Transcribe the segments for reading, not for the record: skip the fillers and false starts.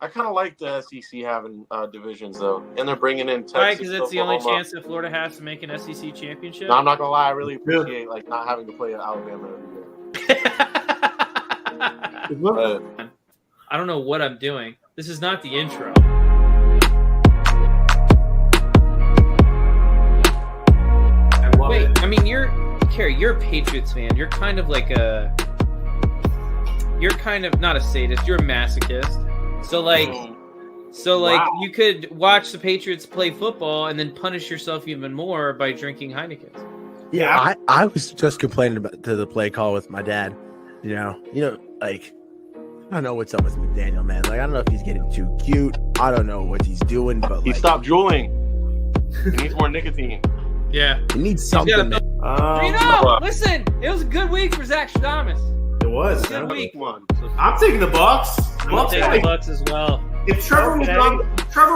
I kind of like the SEC having divisions though, and they're bringing in Texas. Right, because it's the only Oklahoma. chance that Florida has to make an SEC championship. No, I'm not gonna lie. I really appreciate like not having to play at Alabama every year. I don't know what I'm doing. This is not the intro. Wait, I mean, Carrie, you're a Patriots fan. You're kind of like you're kind of not a sadist. You're a masochist. So Wow. you could watch the Patriots play football and then punish yourself even more by drinking Heineken. Yeah, I was just complaining to the play call with my dad. You know, like I don't know what's up with McDaniel, man. Like I don't know if he's getting too cute. I don't know what he's doing, but He stopped drooling. He needs more nicotine. Yeah, he needs something. Man. Listen, it was a good week for Zach Stradamus. It was. Good week. I'm taking the Bucks. I'm taking the Bucks as well. If Trevor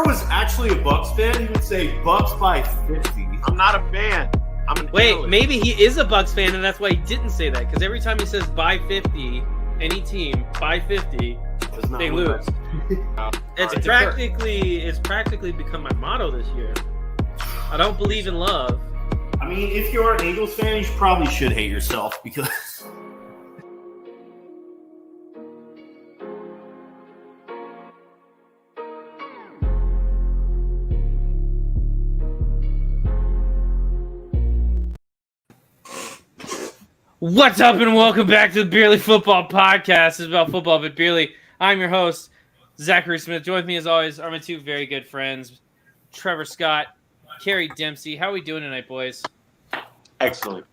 was actually a Bucks fan, he would say Bucks by 50. I'm not a fan. I'm an analyst. Maybe he is a Bucks fan, and that's why he didn't say that. Because every time he says by 50, any team by 50, they lose. It's practically become my motto this year. I don't believe in love. I mean, if you're an Eagles fan, you probably should hate yourself because. What's up, and welcome back to the Beerly Football Podcast. It's about football, but Beerly. I'm your host, Zachary Smith. Join with me, as always, are my two very good friends, Trevor Scott, Carrie Dempsey. How are we doing tonight, boys? Excellent.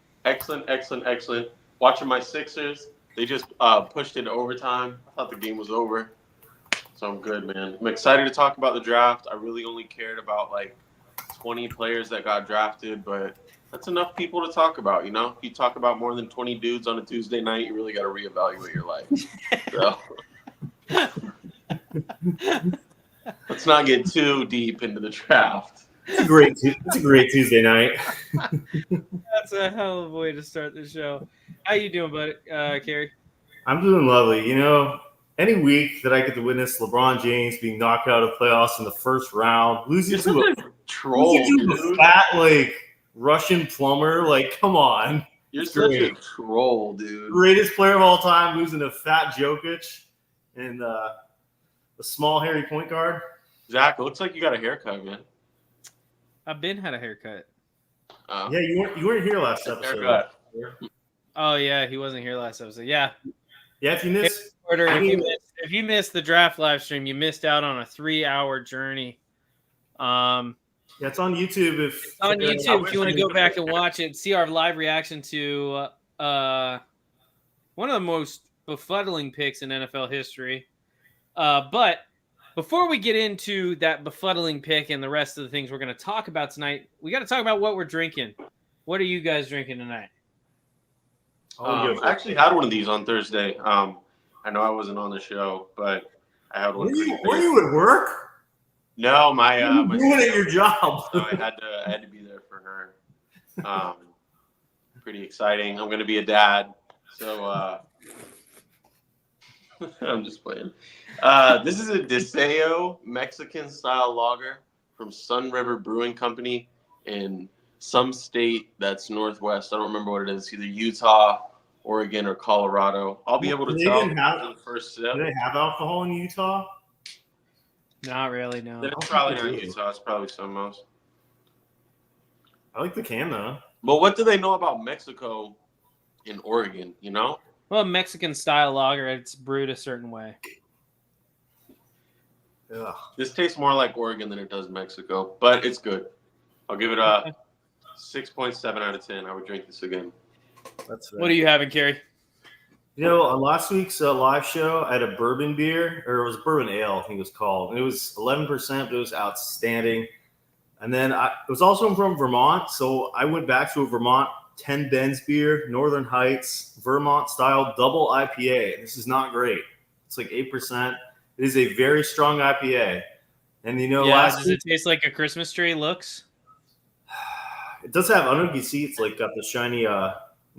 Watching my Sixers. They just pushed into overtime. I thought the game was over. So I'm good, man. I'm excited to talk about the draft. I really only cared about like 20 players that got drafted, but that's enough people to talk about, you know? If you talk about more than 20 dudes on a Tuesday night, you really got to reevaluate your life. So let's not get too deep into the draft. It's a great Tuesday night. That's a hell of a way to start the show. How you doing, buddy, Carrie? I'm doing lovely. You know, any week that I get to witness LeBron James being knocked out of playoffs in the first round, losing to a fat, like, Russian plumber, like, come on. You're such a troll, dude. Greatest player of all time, losing to fat Jokic and a small, hairy point guard. Zach, it looks like you got a haircut, man. I've been had a haircut. Yeah, you weren't here last episode. Haircut. Oh yeah, he wasn't here last episode. Yeah. Yeah, if you missed, if you missed the draft live stream, you missed out on a 3-hour journey. Yeah, it's on YouTube. If you want to go back and watch it, see our live reaction to one of the most befuddling picks in NFL history. But before we get into that befuddling pick and the rest of the things we're going to talk about tonight, we got to talk about what we're drinking. What are you guys drinking tonight? I actually had one of these on Thursday. I know I wasn't on the show, but I had one. Were you at work? No, my doing at your job. So I had to be there for her. Pretty exciting. I'm gonna be a dad, so I'm just playing. This is a Deseo Mexican style lager from Sun River Brewing Company in some state that's northwest. I don't remember what it is. Either Utah, Oregon, or Colorado. I'll be able to tell in the first sip. Do they have alcohol in Utah? Not really, no. Then it's probably not Utah. It's probably somewhere else. I like the can, though. But what do they know about Mexico in Oregon, you know? Well, Mexican style lager, it's brewed a certain way. Ugh. This tastes more like Oregon than it does Mexico, but it's good. I'll give it a 6.7 out of 10. I would drink this again. That's What are you having, Carrie? You know, on last week's live show, I had a bourbon beer, or it was a bourbon ale, I think it was called. And it was 11%, but it was outstanding. And then it was also from Vermont, so I went back to a Vermont 10 Benz beer, Northern Heights, Vermont-style double IPA. This is not great. It's like 8%. It is a very strong IPA. And, you know, does it taste like a Christmas tree looks? It does have, I don't know if you see, it's like got the shiny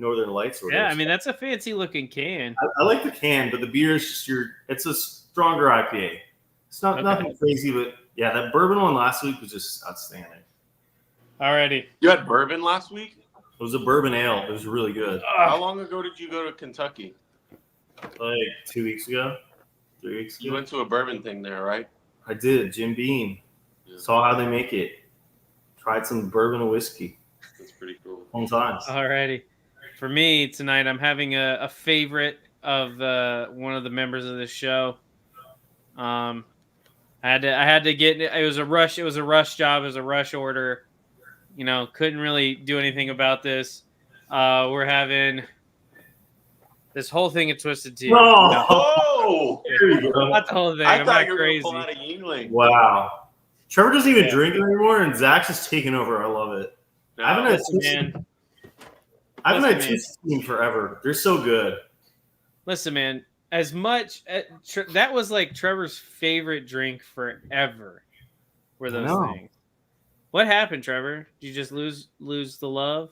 Northern Lights. Yeah, I mean, that's a fancy looking can. I like the can, but the beer is just it's a stronger IPA. It's not Okay. nothing crazy, but yeah, that bourbon one last week was just outstanding. Alrighty. You had bourbon last week? It was a bourbon ale. It was really good. How long ago did you go to Kentucky? Like 2 weeks ago, 3 weeks You ago. went to a bourbon thing there, right? I did. Jim Beam. Yeah. Saw how they make it. Tried some bourbon and whiskey. That's pretty cool. Fun times. Alrighty. For me tonight, I'm having a favorite of one of the members of this show. I had to get it was a rush. It was a rush job. It was a rush order. You know, couldn't really do anything about this. We're having this whole thing at Twisted Tea. No. Oh! There you go. Not the whole thing. I I'm thought not you were going crazy. to pull out a Yingling. Wow. Trevor doesn't even Yeah. drink it anymore, and Zach's just taking over. I love it. No, I haven't had Listen, man. I haven't had Listen, Twisted Tea forever. They're so good. Listen, man. As much that was like Trevor's favorite drink forever. Were those know. things? What happened, Trevor? Did you just lose the love?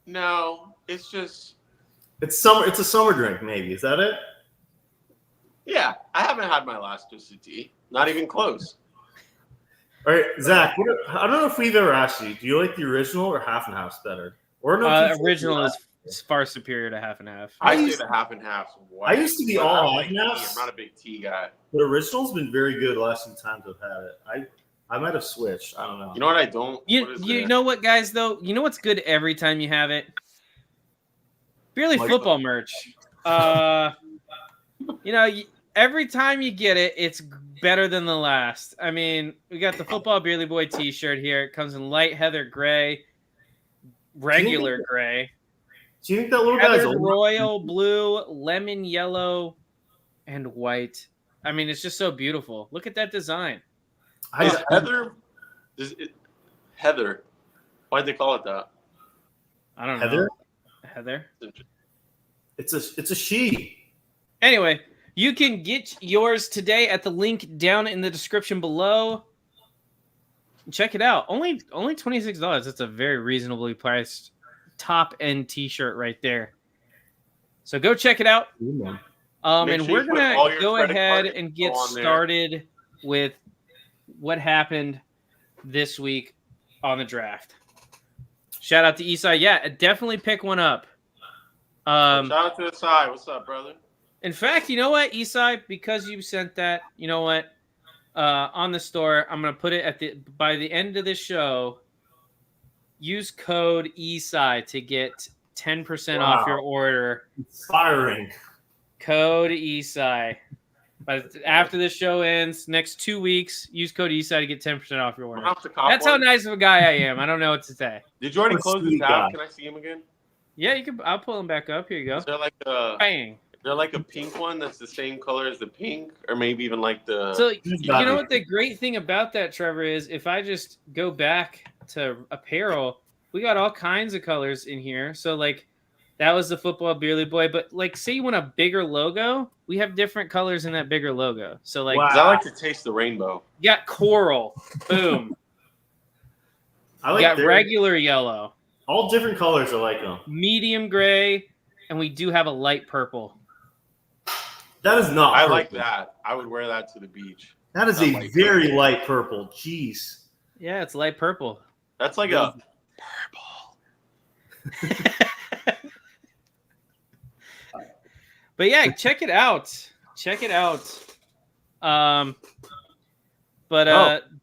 no, it's just, It's summer. It's a summer drink, maybe. Is that it? yeah, I haven't had my last Twisted Tea. Not even close. All right, Zach. I don't know if we've ever asked you. Do you like the original or half and half better? Or no? Original is far superior to half and half. I used- say the half and half. I used to be But all I don't half and tea. halves. I'm not a big tea guy. The original's been very good the last few times I've had it. I might have switched. I don't know. You know what I don't? What You is you it? know what, guys? Though you know what's good every time you have it. Barely Like- football merch. Every time you get it, it's better than the last. I mean, we got the football Beerly Boy T-shirt here. It comes in light heather gray, regular gray, Do you think that little guy's heather old? royal blue, lemon yellow, and white. I mean, it's just so beautiful. Look at that design. Is Heather? Why'd they call it that? I don't Heather? know. Heather. It's a she. Anyway, you can get yours today at the link down in the description below. Check it out. Only $26. That's a very reasonably priced top end T-shirt right there. So go check it out. Make And sure we're you put all gonna your go credit ahead card and get info on there. started with what happened this week on the draft. Shout out to Esai. Yeah, definitely pick one up. Shout out to Asai. What's up, brother? In fact, you know what, Esai? Because you sent that, you know what? On the store, I'm gonna put it by the end of this show. Use code Esai to get 10% off your order. Inspiring. Code Esai. But after this show ends, next 2 weeks, use code Esai to get 10% off your I'm order. gonna have to cop That's how one. nice of a guy I am. I don't know what to say. Did you already What a close the sweet tab? guy. Can I see him again? Yeah, you can. I'll pull him back up. Here you go. Is there Bang. like a pink one that's the same color as the pink, or maybe even like the? So He's you got know it. what the great thing about that, Trevor, is if I just go back to apparel, we got all kinds of colors in here. So like that was the football Beerly Boy, but like say you want a bigger logo, we have different colors in that bigger logo. So like Wow. 'Cause I like to taste the rainbow. you got coral, boom. I You like got their- regular yellow, all different colors. I like them. medium gray, and we do have a light purple. That is not. I purple. like that. I would wear that to the beach. That is I a like very purple. light purple. Jeez. Yeah, it's light purple. That's like a purple. But yeah, check it out. Check it out.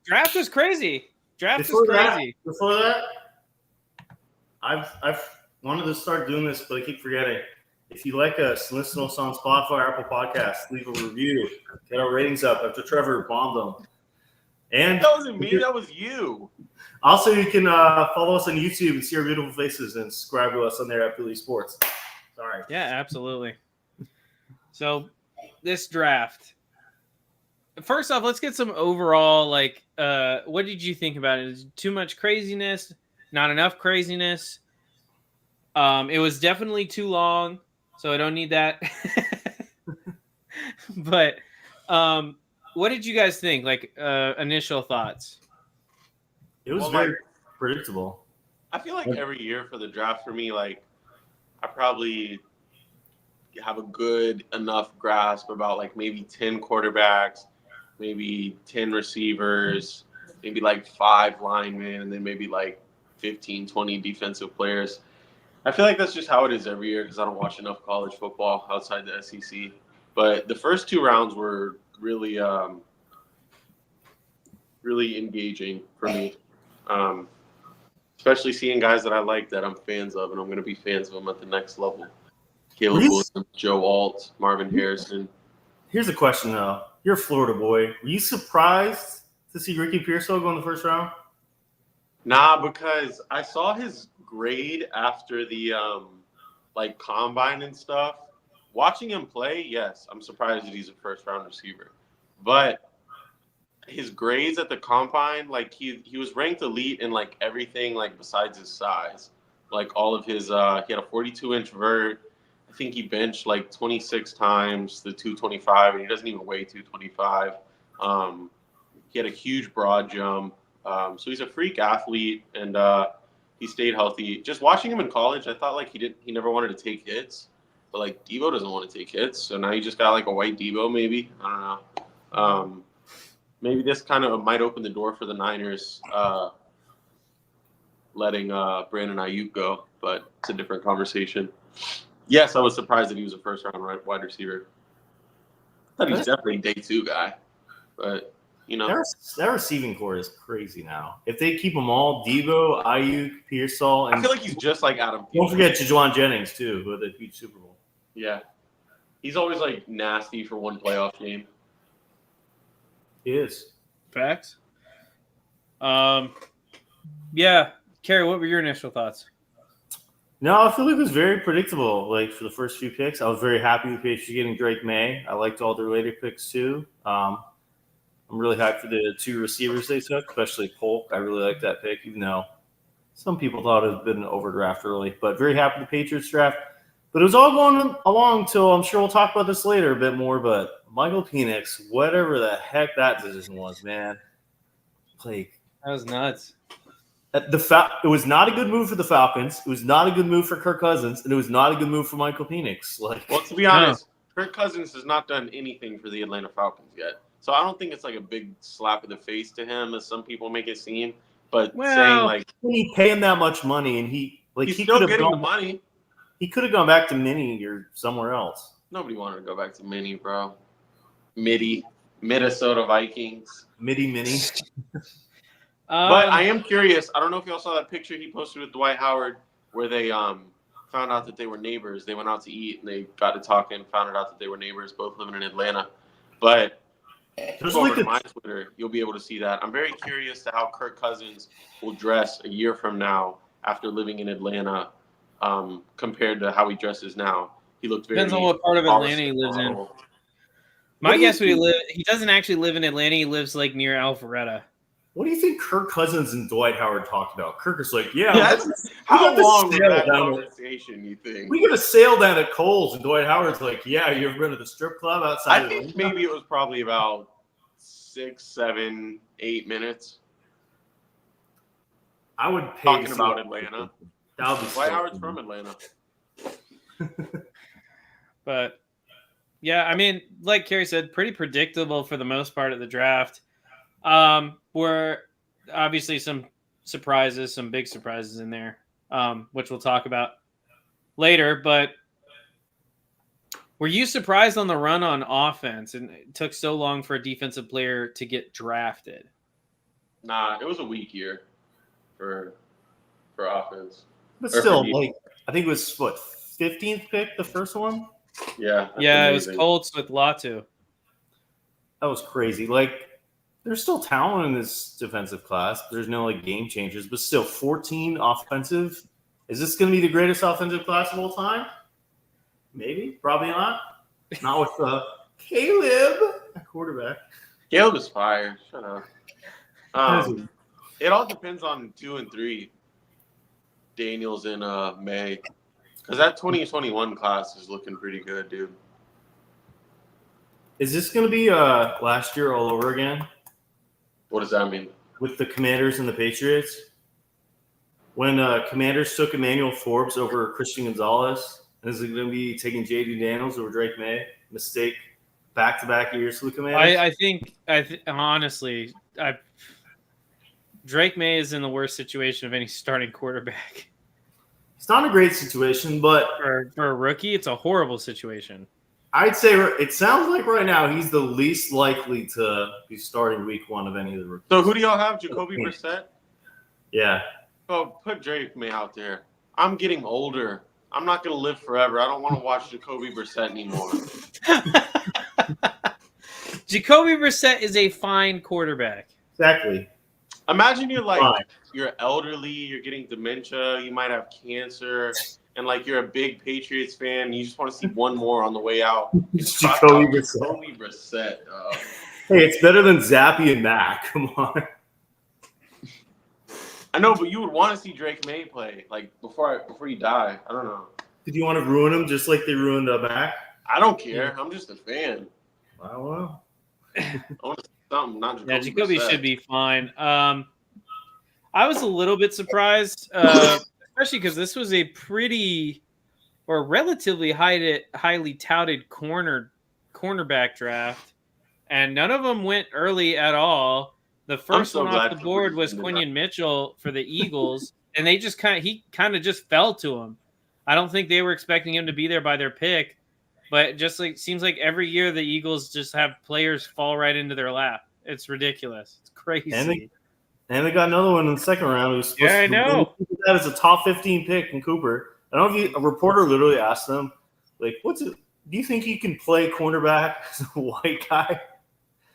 Draft is crazy. Draft Before is crazy. that, I've wanted to start doing this, but I keep forgetting. If you like us, listen to us on Spotify, Apple Podcasts, leave a review, get our ratings up after Trevor bombed them. And That wasn't me. That was you. also, you can follow us on YouTube and see our beautiful faces and subscribe to us on there at Philly Sports. Sorry. Yeah, absolutely. So this draft. First off, let's get some overall what did you think about it? Is it too much craziness? Not enough craziness? It was definitely too long, so I don't need that. But what did you guys think? Initial thoughts? It was Well, very predictable. I feel like every year for the draft for me, like I probably have a good enough grasp about like maybe 10 quarterbacks, maybe 10 receivers, maybe like 5 linemen, and then maybe like 15, 20 defensive players. I feel like that's just how it is every year because I don't watch enough college football outside the SEC. But the first 2 rounds were really, really engaging for me, especially seeing guys that I like that I'm fans of, and I'm going to be fans of them at the next level. Caleb Williams, Joe Alt, Marvin Harrison. Here's a question, though. You're a Florida boy. Were you surprised to see Ricky Pearsall go in the first round? Nah, because I saw his grade after the like combine and stuff. Watching him play, yes, I'm surprised that he's a first-round receiver. But his grades at the combine, like he was ranked elite in like everything, like besides his size. Like all of his, he had a 42-inch vert. I think he benched like 26 times the 225, and he doesn't even weigh 225. He had a huge broad jump. So he's a freak athlete, and he stayed healthy. Just watching him in college, I thought like he never wanted to take hits, but like Debo doesn't want to take hits, so now you just got like a white Debo, maybe. I don't know. Maybe this kind of might open the door for the Niners letting Brandon Ayuk go, but it's a different conversation. Yes, I was surprised that he was a first-round wide receiver. I thought he was definitely a day 2 guy, but you know, that receiving core is crazy now. If they keep them all, Debo, Ayuk, Pearsall, and I feel like he's just like Adam Thielen. Don't forget Jajuan Jennings too, who had the huge Super Bowl. Yeah, he's always like nasty for one playoff game. He is. Facts. Yeah, Kerry, what were your initial thoughts? No, I feel like it was very predictable. Like for the first few picks, I was very happy with Patriots getting Drake May. I liked all their later picks too. I'm really hyped for the 2 receivers they took, especially Polk. I really like that pick, even though some people thought it had been an overdraft early. But very happy with the Patriots draft. But it was all going along till I'm sure we'll talk about this later a bit more. But Michael Penix, whatever the heck that decision was, man, like That was nuts. it was not a good move for the Falcons. It was not a good move for Kirk Cousins, and it was not a good move for Michael Penix. Like, well, to be honest, Kirk Cousins has not done anything for the Atlanta Falcons yet, so I don't think it's like a big slap in the face to him, as some people make it seem. But saying like he pay him that much money, and he still getting the money. He could have gone back to Minnie or somewhere else. Nobody wanted to go back to Minnie, bro. Minnesota Vikings. Mini. But I am curious. I don't know if y'all saw that picture he posted with Dwight Howard where they found out that they were neighbors. They went out to eat and they got to talking, found out that they were neighbors, both living in Atlanta. But go over to my Twitter, you'll be able to see that. I'm very curious to how Kirk Cousins will dress a year from now after living in Atlanta compared to how he dresses now. He looked very. Depends on what part of Atlanta he lives in. My guess would he doesn't actually live in Atlanta. He lives like near Alpharetta. What do you think Kirk Cousins and Dwight Howard talked about? Kirk is like, how long was that conversation, you think? We got to sail down at Kohl's, and Dwight Howard's like, yeah, you ever been to the strip club outside? I think maybe it was probably about 6, 7, 8 minutes. I would pay talking about Atlanta. Dwight Howard's from Atlanta. But yeah, I mean, like Kerry said, pretty predictable for the most part of the draft. Were obviously some surprises, some big surprises in there, which we'll talk about later. But were you surprised on the run on offense and it took so long for a defensive player to get drafted? Nah, it was a weak year for offense. But still, like, I think it was 15th pick, the first one. Yeah, it was Colts with Latu. That was crazy. Like, there's still talent in this defensive class. There's no like game changers, but still 14 offensive. Is this going to be the greatest offensive class of all time? Maybe, probably not. Not with Caleb, quarterback. Caleb is fire. Shut up. It all depends on 2 and 3. Daniels in May, because that 2021 class is looking pretty good, dude. Is this going to be last year all over again? What does that mean? With the Commanders and the Patriots? When Commanders took Emmanuel Forbes over Christian Gonzalez, is it going to be taking J.D. Daniels over Drake May? Mistake back-to-back years for the Commanders. I think honestly, Drake May is in the worst situation of any starting quarterback. It's not a great situation, but For a rookie, it's a horrible situation. I'd say it sounds like right now he's the least likely to be starting week 1 of any of the rookies. So who do y'all have? Jacoby Brissett? Yeah. Oh, put Drake May out there. I'm getting older. I'm not going to live forever. I don't want to watch Jacoby Brissett anymore. Jacoby Brissett is a fine quarterback. Exactly. Imagine you're like, Fine. you're elderly, you're getting dementia, you might have cancer, and like you're a big Patriots fan, and you just want to see one more on the way out. You just trot Jacoby out Brissett. Jacoby Brissett. Hey, it's better than Zappy and Mac. Come on. I know, but you would want to see Drake May play like before you die. I don't know. Did you want to ruin him just like they ruined Mac? I don't care. I'm just a fan. I don't know. I want to see something, not Jacoby. Yeah, Jacoby Brissett. should be fine. I was a little bit surprised, especially because this was a pretty or relatively highly touted cornerback draft, and none of them went early at all. The first so one glad off the board was Quinion Mitchell for the Eagles, and they just he kind of just fell to him. I don't think they were expecting him to be there by their pick, but just like seems like every year the Eagles just have players fall right into their lap. It's ridiculous. It's crazy. And they got another one in the second round. Who's supposed Yeah, I to know. That is a top 15 pick in Cooper. I don't know if a reporter literally asked them, like, do you think you can play cornerback as a white guy?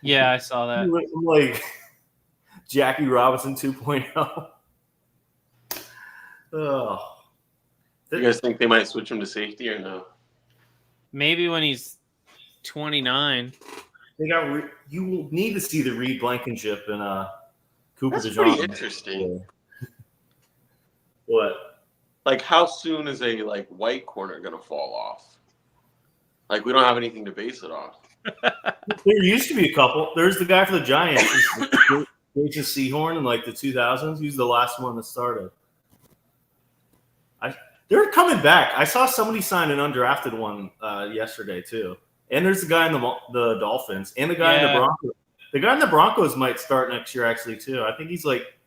Yeah, I saw that. Like Jackie Robinson 2.0. Oh. You guys think they might switch him to safety or no? Maybe when he's 29. They got you will need to see the Reed Blankenship and Cooper That's DeJohn. pretty interesting. What? Like, how soon is a white corner gonna fall off? Like, we don't have anything to base it off. There used to be a couple. There's the guy for the Giants, Jason Sehorn, in like the 2000s. He's the last one that started. They're coming back. I saw somebody sign an undrafted one yesterday too. And there's the guy in the Dolphins and the guy in the Broncos. The guy in the Broncos might start next year actually too. I think he's like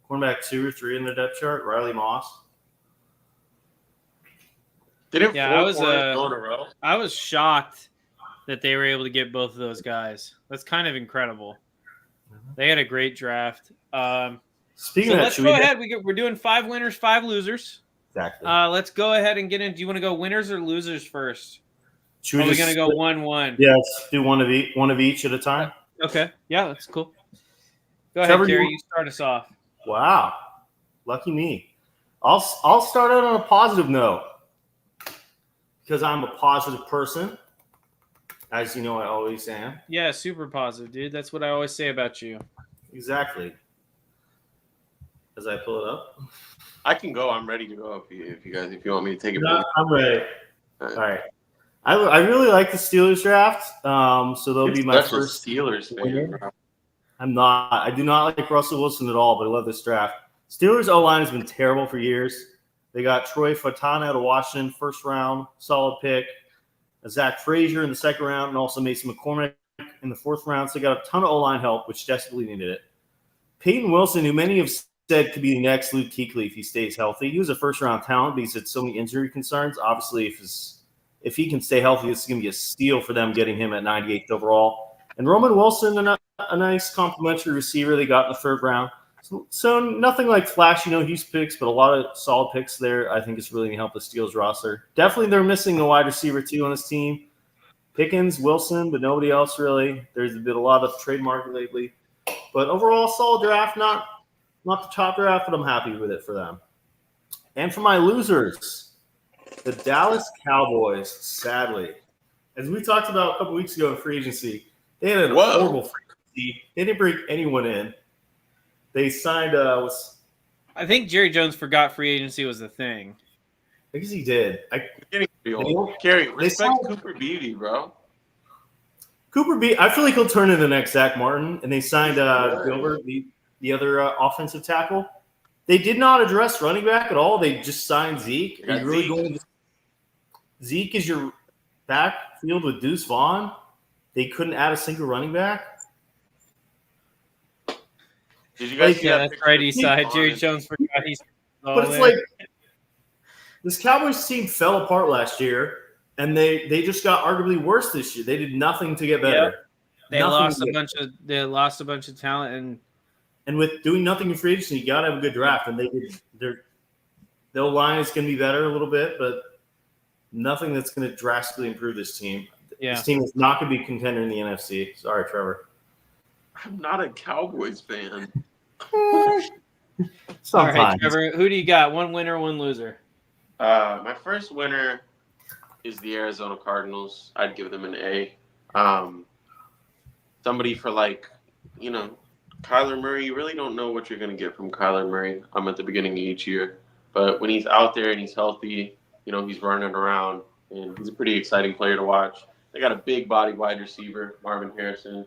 cornerback 2 or 3 in the depth chart. Riley Moss. Didn't Yeah, four corners go in a row? I was shocked that they were able to get both of those guys. That's kind of incredible. They had a great draft. Speaking So of that, let's go ahead. We're doing 5 winners, 5 losers. Exactly. Let's go ahead and get in. Do you want to go winners or losers first? Should Are we just going to go 1-1? Yeah, let's do one of each at a time. Okay. Yeah, that's cool. Go Trevor, ahead, Gary. You start us off. Wow, lucky me. I'll start out on a positive note because I'm a positive person, as you know I always am. Yeah, super positive, dude. That's what I always say about you. Exactly. As I pull it up. I can go. I'm ready to go if you want me to take it. No, I'm ready. All right. I really like the Steelers draft. So they'll be my first Steelers fan. Bro. I do not like Russell Wilson at all, but I love this draft. Steelers O-line has been terrible for years. They got Troy Fautana out of Washington, first round, solid pick. Zach Frazier in the second round, and also Mason McCormick in the fourth round. So they got a ton of O-line help, which desperately needed it. Peyton Wilson, who many have said could be the next Luke Kuechly if he stays healthy. He was a first-round talent, but he's had so many injury concerns. Obviously, if he can stay healthy, this is going to be a steal for them getting him at 98th overall. And Roman Wilson, a nice complimentary receiver they got in the third round. So nothing like flashy, huge picks, but a lot of solid picks there. I think it's really going to help the Steelers roster. Definitely they're missing a wide receiver, too, on this team. Pickens, Wilson, but nobody else really. There's been a lot of trade market lately. But overall, solid draft. Not the top draft, but I'm happy with it for them. And for my losers, the Dallas Cowboys, sadly, as we talked about a couple weeks ago in free agency, they had a horrible free agency. They didn't bring anyone in. They signed I think Jerry Jones forgot free agency was a thing. I guess he did. Carrie, respect Cooper Beebe, bro. Cooper Beebe, I feel like he'll turn into the next Zach Martin, and they signed Gilbert, the other offensive tackle. They did not address running back at all. They just signed Zeke. Zeke is your backfield with Deuce Vaughn? they couldn't add a single running back. Did you guys see Yeah, that that's picture right. of East side. Saquon Jerry and- Jones forgot he's. But it's like this Cowboys team fell apart last year, and they just got arguably worse this year. They did nothing to get better. They Nothing lost to a get bunch of talent, And with doing nothing in free agency, you got to have a good draft. And they did. Their line is going to be better a little bit, but nothing that's going to drastically improve this team. yeah. This team is not going to be a contender in the NFC. Sorry, Trevor. I'm not a Cowboys fan. All Sometimes. right, Trevor, who do you got? One winner, one loser. My first winner is the Arizona Cardinals. I'd give them an A. Somebody for Kyler Murray. You really don't know what you're going to get from Kyler Murray. At the beginning of each year, but when he's out there and he's healthy, he's running around and he's a pretty exciting player to watch. They got a big body wide receiver, Marvin Harrison.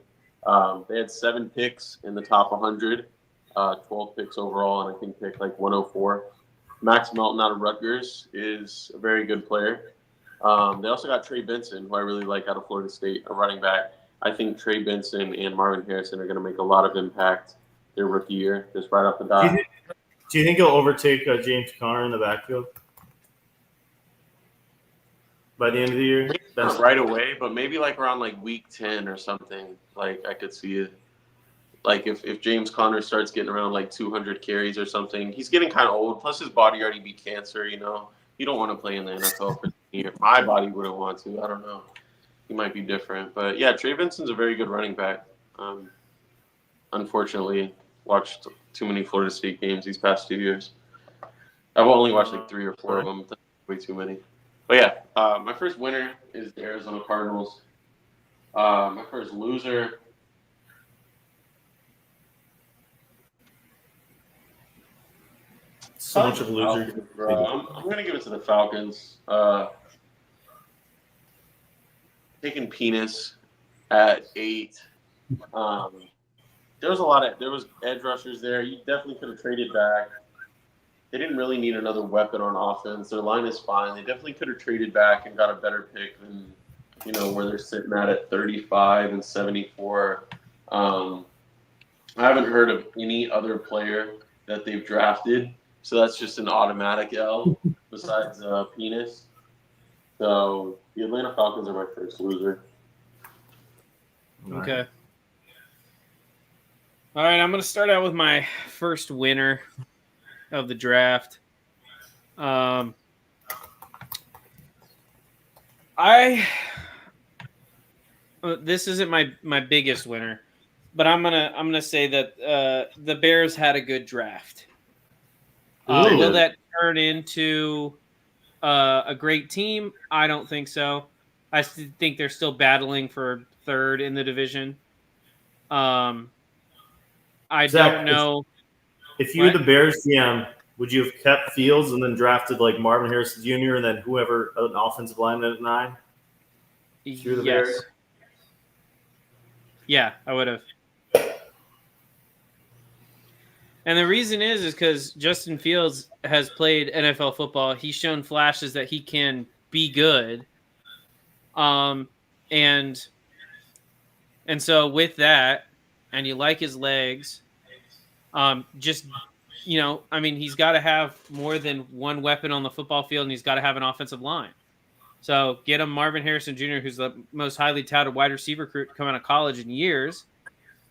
They had 7 picks in the top 100, 12 picks overall, and I think pick 104. Max Melton out of Rutgers is a very good player. They also got Trey Benson, who I really like out of Florida State, a running back. I think Trey Benson and Marvin Harrison are going to make a lot of impact their rookie year, just right off the bat. Do you think he'll overtake James Conner in the backfield by the end of the year? Not right away, but maybe around week 10 or something. I could see it. If James Conner starts getting around 200 carries or something, he's getting kind of old. Plus his body already beat cancer. You don't want to play in the NFL for the year. My body wouldn't want to. I don't know. He might be different, but yeah, Trey Benson's a very good running back. Unfortunately, watched too many Florida State games these past 2 years. I've only watched 3 or 4 of them. That's way too many. But yeah, my first winner is the Arizona Cardinals. My first loser. So much of a loser. I'm going to give it to the Falcons. Taking Penis at 8. There was edge rushers there. You definitely could have traded back. They didn't really need another weapon on offense. Their line is fine. They definitely could have traded back and got a better pick than where they're sitting at 35 and 74. I haven't heard of any other player that they've drafted, so that's just an automatic L besides Penis. So the Atlanta Falcons are my first loser. Okay. All right, I'm going to start out with my first winner of the draft. This isn't my biggest winner, but I'm gonna say that the Bears had a good draft. Will that turn into a great team? I don't think so. I think they're still battling for third in the division. I Zach, don't know. If you were the Bears GM, would you have kept Fields and then drafted Marvin Harrison Jr. and then whoever an offensive lineman at 9? Yes. Bears? Yeah, I would have. And the reason is because Justin Fields has played NFL football. He's shown flashes that he can be good. And so with that, and you like his legs, he's got to have more than one weapon on the football field, and he's got to have an offensive line. So get him Marvin Harrison Jr., who's the most highly touted wide receiver recruit coming out of college in years,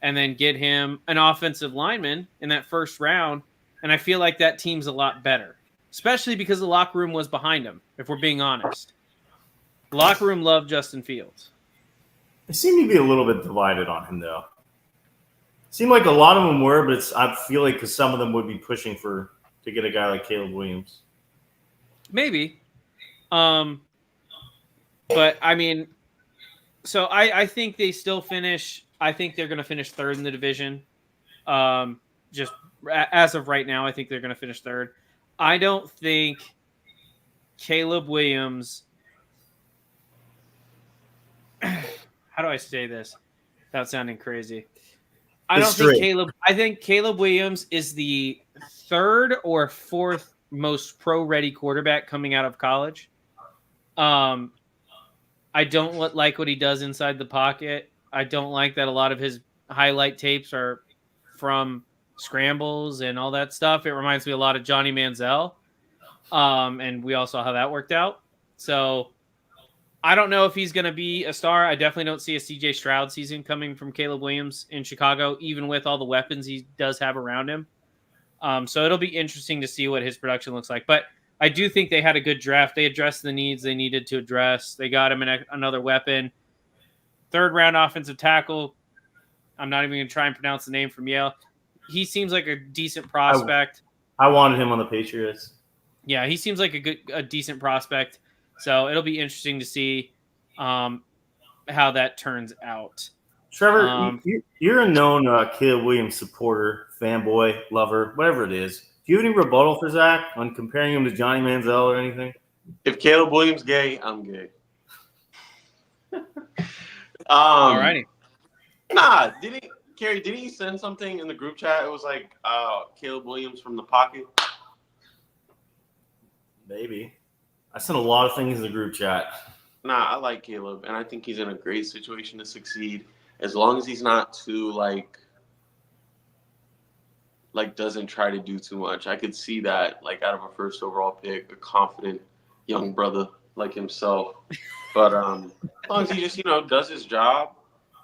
and then get him an offensive lineman in that first round. And I feel like that team's a lot better, especially because the locker room was behind him, if we're being honest. The locker room loved Justin Fields. They seem to be a little bit divided on him, though. Seemed like a lot of them were, but I feel like because some of them would be pushing to get a guy like Caleb Williams. Maybe. But, I mean, so I think they still finish – I think they're going to finish third in the division. Just as of right now, I think they're going to finish third. I don't think Caleb Williams – how do I say this without sounding crazy? I think Caleb Williams is the third or fourth most pro-ready quarterback coming out of college. I don't like what he does inside the pocket. I don't like that a lot of his highlight tapes are from scrambles and all that stuff. It reminds me a lot of Johnny Manziel. And we all saw how that worked out. So I don't know if he's going to be a star. I definitely don't see a CJ Stroud season coming from Caleb Williams in Chicago, even with all the weapons he does have around him. So it'll be interesting to see what his production looks like. But I do think they had a good draft. They addressed the needs they needed to address. They got him another weapon. 3rd round offensive tackle. I'm not even going to try and pronounce the name from Yale. He seems like a decent prospect. I wanted him on the Patriots. Yeah, he seems like a decent prospect. So it'll be interesting to see how that turns out. Trevor, you're a known Caleb Williams supporter, fanboy, lover, whatever it is. Do you have any rebuttal for Zach on comparing him to Johnny Manziel or anything? If Caleb Williams gay, I'm gay. Alrighty. Nah, didn't he send something in the group chat? It was like Caleb Williams from the pocket. Maybe. I sent a lot of things in the group chat. Nah, I like Caleb, and I think he's in a great situation to succeed as long as he's not too like doesn't try to do too much. I could see that out of a 1st overall pick, a confident young brother like himself. But as long as he just does his job,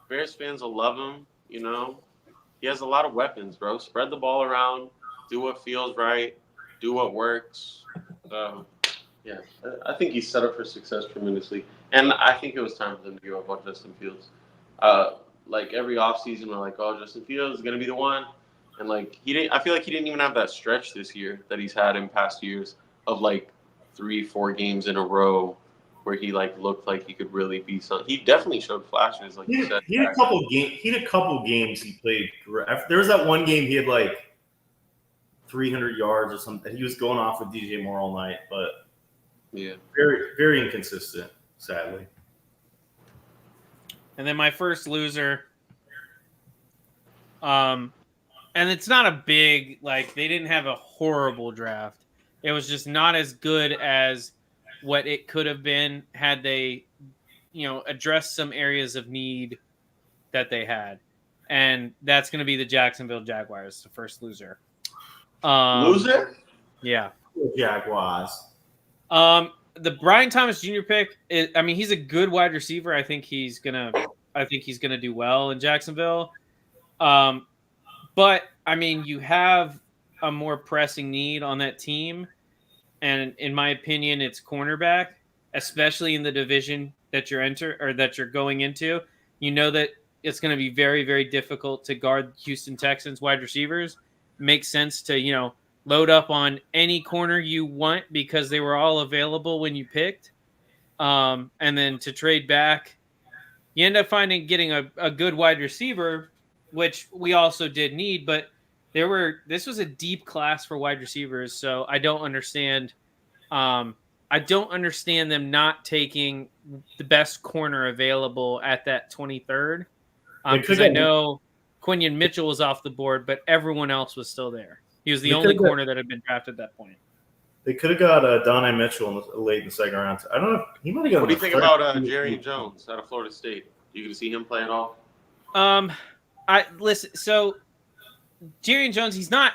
Bears fans will love him. He has a lot of weapons, bro. Spread the ball around, do what feels right, do what works. Yeah, I think he's set up for success tremendously. And I think it was time for them to give up on Justin Fields. Every offseason, we're like, oh, Justin Fields is going to be the one. And, I feel like he didn't even have that stretch this year that he's had in past years of, 3-4 games in a row where he, looked like he could really be something. He definitely showed flashes, like you said. He had a couple games he played. There was that one game he had, 300 yards or something. He was going off with DJ Moore all night, but yeah, very, very inconsistent, sadly. And then my first loser, and it's not a big, they didn't have a horrible draft. It was just not as good as what it could have been had they, addressed some areas of need that they had. And that's going to be the Jacksonville Jaguars, the first loser. Loser? Yeah. Jaguars. The Brian Thomas Jr. pick, he's a good wide receiver. I think he's gonna do well in Jacksonville. But you have a more pressing need on that team, and in my opinion, it's cornerback, especially in the division that you're going into. That it's going to be very, very difficult to guard Houston Texans wide receivers. Makes sense to load up on any corner you want because they were all available when you picked. And then to trade back, you end up getting a good wide receiver, which we also did need, but this was a deep class for wide receivers. So I don't understand. I don't understand them not taking the best corner available at that 23rd. Because I know Quinion Mitchell was off the board, but everyone else was still there. He was the only corner that had been drafted at that point. They could have got Donnie Mitchell late in the 2nd round. I don't know. He might have got. What do you think about Jerry Jones out of Florida State? You can see him play at all? So Jerry Jones, he's not.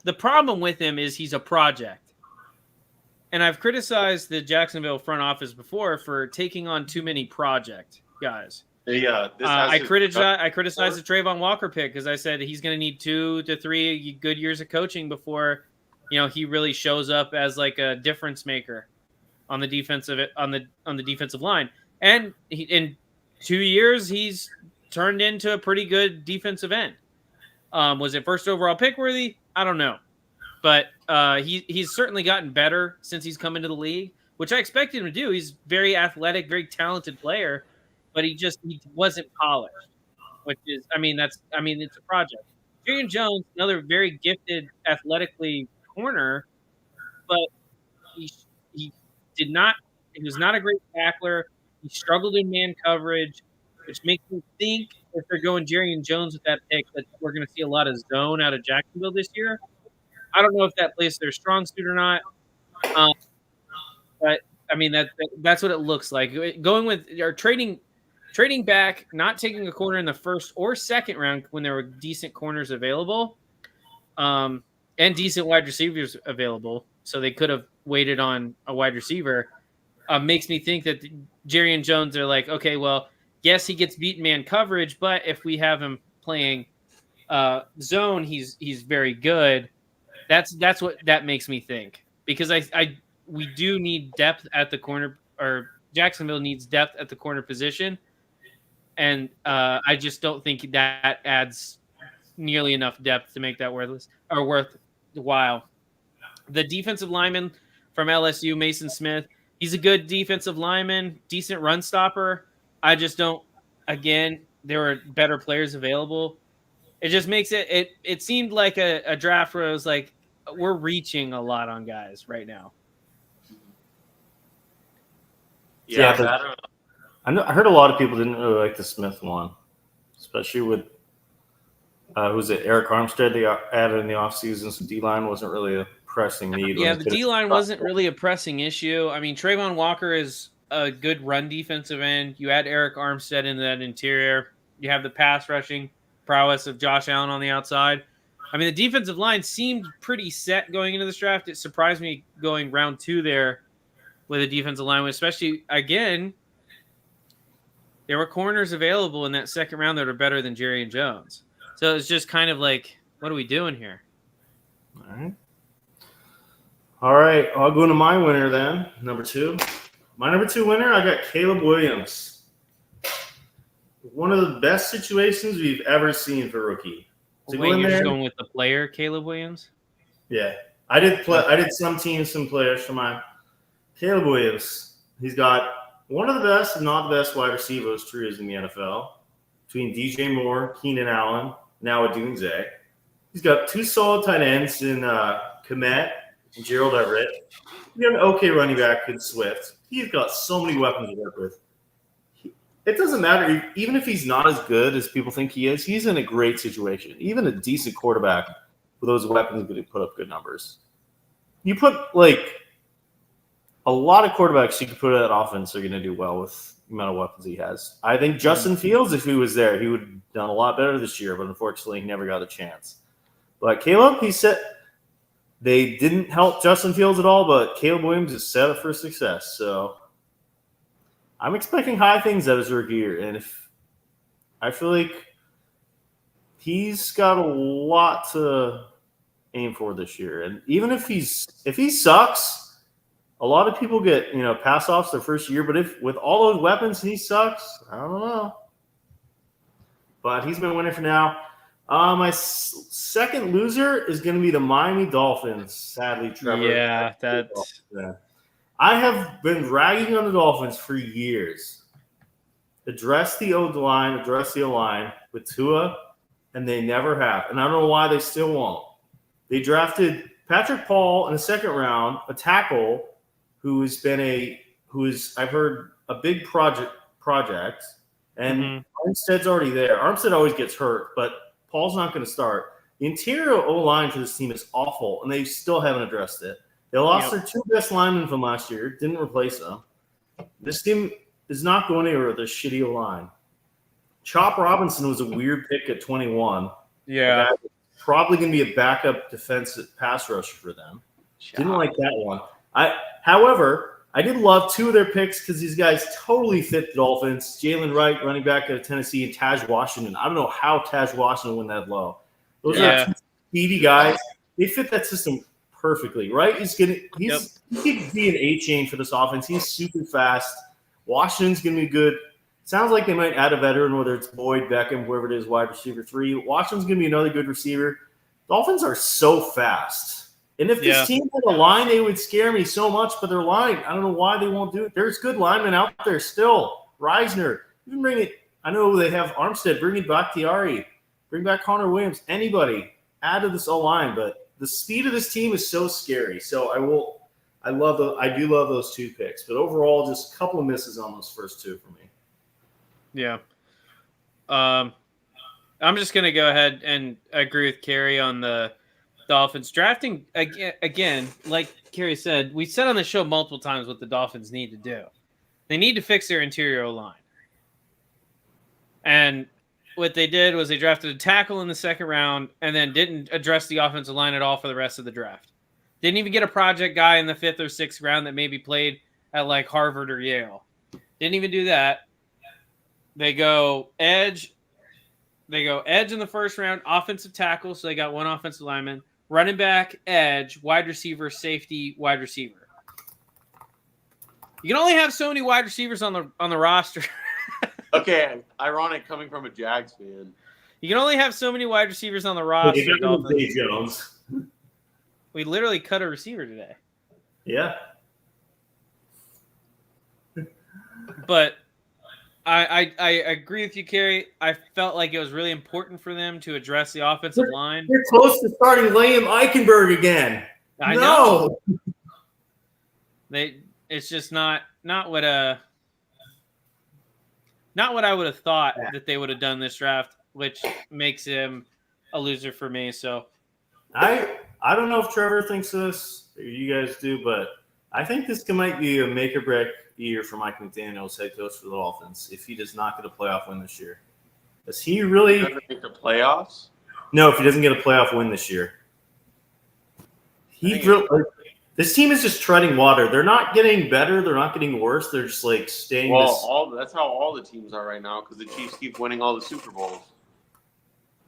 The problem with him is he's a project, and I've criticized the Jacksonville front office before for taking on too many project guys. Yeah, I criticized the Trayvon Walker pick because I said he's going to need 2 to 3 good years of coaching before, he really shows up as a difference maker on the defensive line. And in 2 years, he's turned into a pretty good defensive end. Was it first overall pick worthy? I don't know, but he's certainly gotten better since he's come into the league, which I expected him to do. He's very athletic, very talented player. But he wasn't polished, which is, it's a project. Jerry Jones, another very gifted athletically corner, but he was not a great tackler. He struggled in man coverage, which makes me think if they're going Jerry Jones with that pick, that we're going to see a lot of zone out of Jacksonville this year. I don't know if that plays their strong suit or not. But I mean, that's what it looks like. Going with or trading back, not taking a corner in the first or second round when there were decent corners available, and decent wide receivers available, so they could have waited on a wide receiver. Makes me think that Jerry and Jones are like, okay, well, yes, he gets beaten man coverage, but if we have him playing zone, he's very good. That's what that makes me think, because we do need depth at the corner, or Jacksonville needs depth at the corner position, and I just don't think that adds nearly enough depth to make that worthwhile. The defensive lineman from LSU, Mason Smith, he's a good defensive lineman, decent run stopper. I just don't. Again, there were better players available. It just makes it seemed like a draft where it was like, we're reaching a lot on guys right now. Yeah, I heard a lot of people didn't really like the Smith one, especially with who's it? Eric Armstead they added in the offseason. So D-line wasn't really a pressing need. Yeah, the D-line wasn't really a pressing issue. I mean, Trayvon Walker is a good run defensive end. You add Eric Armstead into that interior. You have the pass rushing prowess of Josh Allen on the outside. I mean, the defensive line seemed pretty set going into this draft. It surprised me going round 2 there with a defensive line, especially, again, there were corners available in that second round that are better than Jerry and Jones. So it's just kind of like, what are we doing here? All right. I'll go into my winner then, number 2. My number 2 winner, I got Caleb Williams. One of the best situations we've ever seen for rookie. Wait, you're just going with the player, Caleb Williams? Yeah. I did some teams, some players for mine. Caleb Williams, he's got one of the best, if not the best, wide receivers trios in the NFL. Between DJ Moore, Keenan Allen, now Odunze. He's got 2 solid tight ends in Kmet and Gerald Everett. He's got an okay running back in Swift. He's got so many weapons to work with. It doesn't matter. Even if he's not as good as people think he is, he's in a great situation. Even a decent quarterback with those weapons is going to put up good numbers. You put, a lot of quarterbacks you could put in that offense are going to do well with the amount of weapons he has. I think Justin Fields, if he was there, he would have done a lot better this year, but unfortunately he never got a chance. But Caleb, he said they didn't help Justin Fields at all, but Caleb Williams is set up for success. So I'm expecting high things out of his rookie year, and I feel like he's got a lot to aim for this year. And even if he sucks, a lot of people get pass offs their first year. But if with all those weapons he sucks, I don't know. But he's been winning for now. My second loser is going to be the Miami Dolphins. Sadly, Trevor. Yeah, I have been ragging on the Dolphins for years. Address the O-line with Tua, and they never have. And I don't know why they still won't. They drafted Patrick Paul in the second round, a tackle who is I've heard a big project, and Armstead's already there. Armstead always gets hurt, but Paul's not going to start. The interior O-line for this team is awful, and they still haven't addressed it. They lost their 2 best linemen from last year, didn't replace them. This team is not going anywhere with this shitty O-line. Chop Robinson was a weird pick at 21. Yeah. Probably going to be a backup defensive pass rusher for them. Didn't like that one. However, I did love 2 of their picks because these guys totally fit the Dolphins. Jalen Wright, running back out of Tennessee, and Taj Washington. I don't know how Taj Washington went that low. Those are 2 speedy guys. They fit that system perfectly, right? He could be an A-chain for this offense. He's super fast. Washington's going to be good. Sounds like they might add a veteran, whether it's Boyd, Beckham, whoever it is, wide receiver 3. Washington's going to be another good receiver. Dolphins are so fast. And if this team had a line, they would scare me so much. But their line, I don't know why they won't do it. There's good linemen out there still. Reisner. You can bring it. I know they have Armstead. Bring it back Tiari. Bring back Connor Williams. Anybody. Add to this O-line. But the speed of this team is so scary. So I do love those 2 picks. But overall, just a couple of misses on those first 2 for me. Yeah. I'm just going to go ahead and agree with Kerry on the Dolphins drafting again, like Kerry said, we said on the show multiple times what the Dolphins need to do. They need to fix their interior line. And what they did was they drafted a tackle in the second round and then didn't address the offensive line at all for the rest of the draft. Didn't even get a project guy in the 5th or 6th round that maybe played at like Harvard or Yale. Didn't even do that. They go edge. They go edge in the first round, offensive tackle. So they got one offensive lineman, running back, edge, wide receiver, safety, wide receiver. You can only have so many wide receivers on the roster. Okay, ironic coming from a Jags fan. You can only have so many wide receivers on the roster. Dave Jones. We literally cut a receiver today. Yeah. But I agree with you, Kerry. I felt like it was really important for them to address the offensive line. They're close to starting Liam Eichenberg again. I know. It's just not what I would have thought that they would have done this draft, which makes him a loser for me. So I don't know if Trevor thinks this, or you guys do, but I think this might be a make or break year for Mike McDaniels, head coach for the Dolphins, if he does not get a playoff win this year. Does he really make the playoffs? No, if he doesn't get a playoff win this year. This team is just treading water. They're not getting better. They're not getting worse. They're just like staying. That's how all the teams are right now because the Chiefs keep winning all the Super Bowls.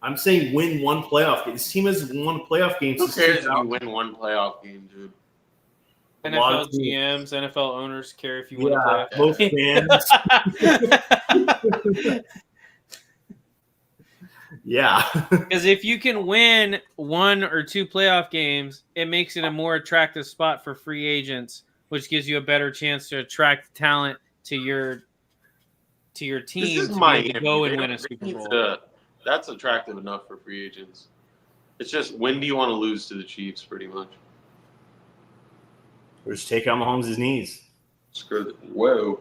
I'm saying win one playoff game. This team has won playoff games. Who cares if you win one playoff game, dude? NFL GMs, NFL owners care if you win a playoff both fans. Yeah. Because if you can win 1 or 2 playoff games, it makes it a more attractive spot for free agents, which gives you a better chance to attract talent to your team to go and win a Super Bowl. That's attractive enough for free agents. It's just when do you want to lose to the Chiefs, pretty much. Or just take out Mahomes' knees. Screw it. Whoa.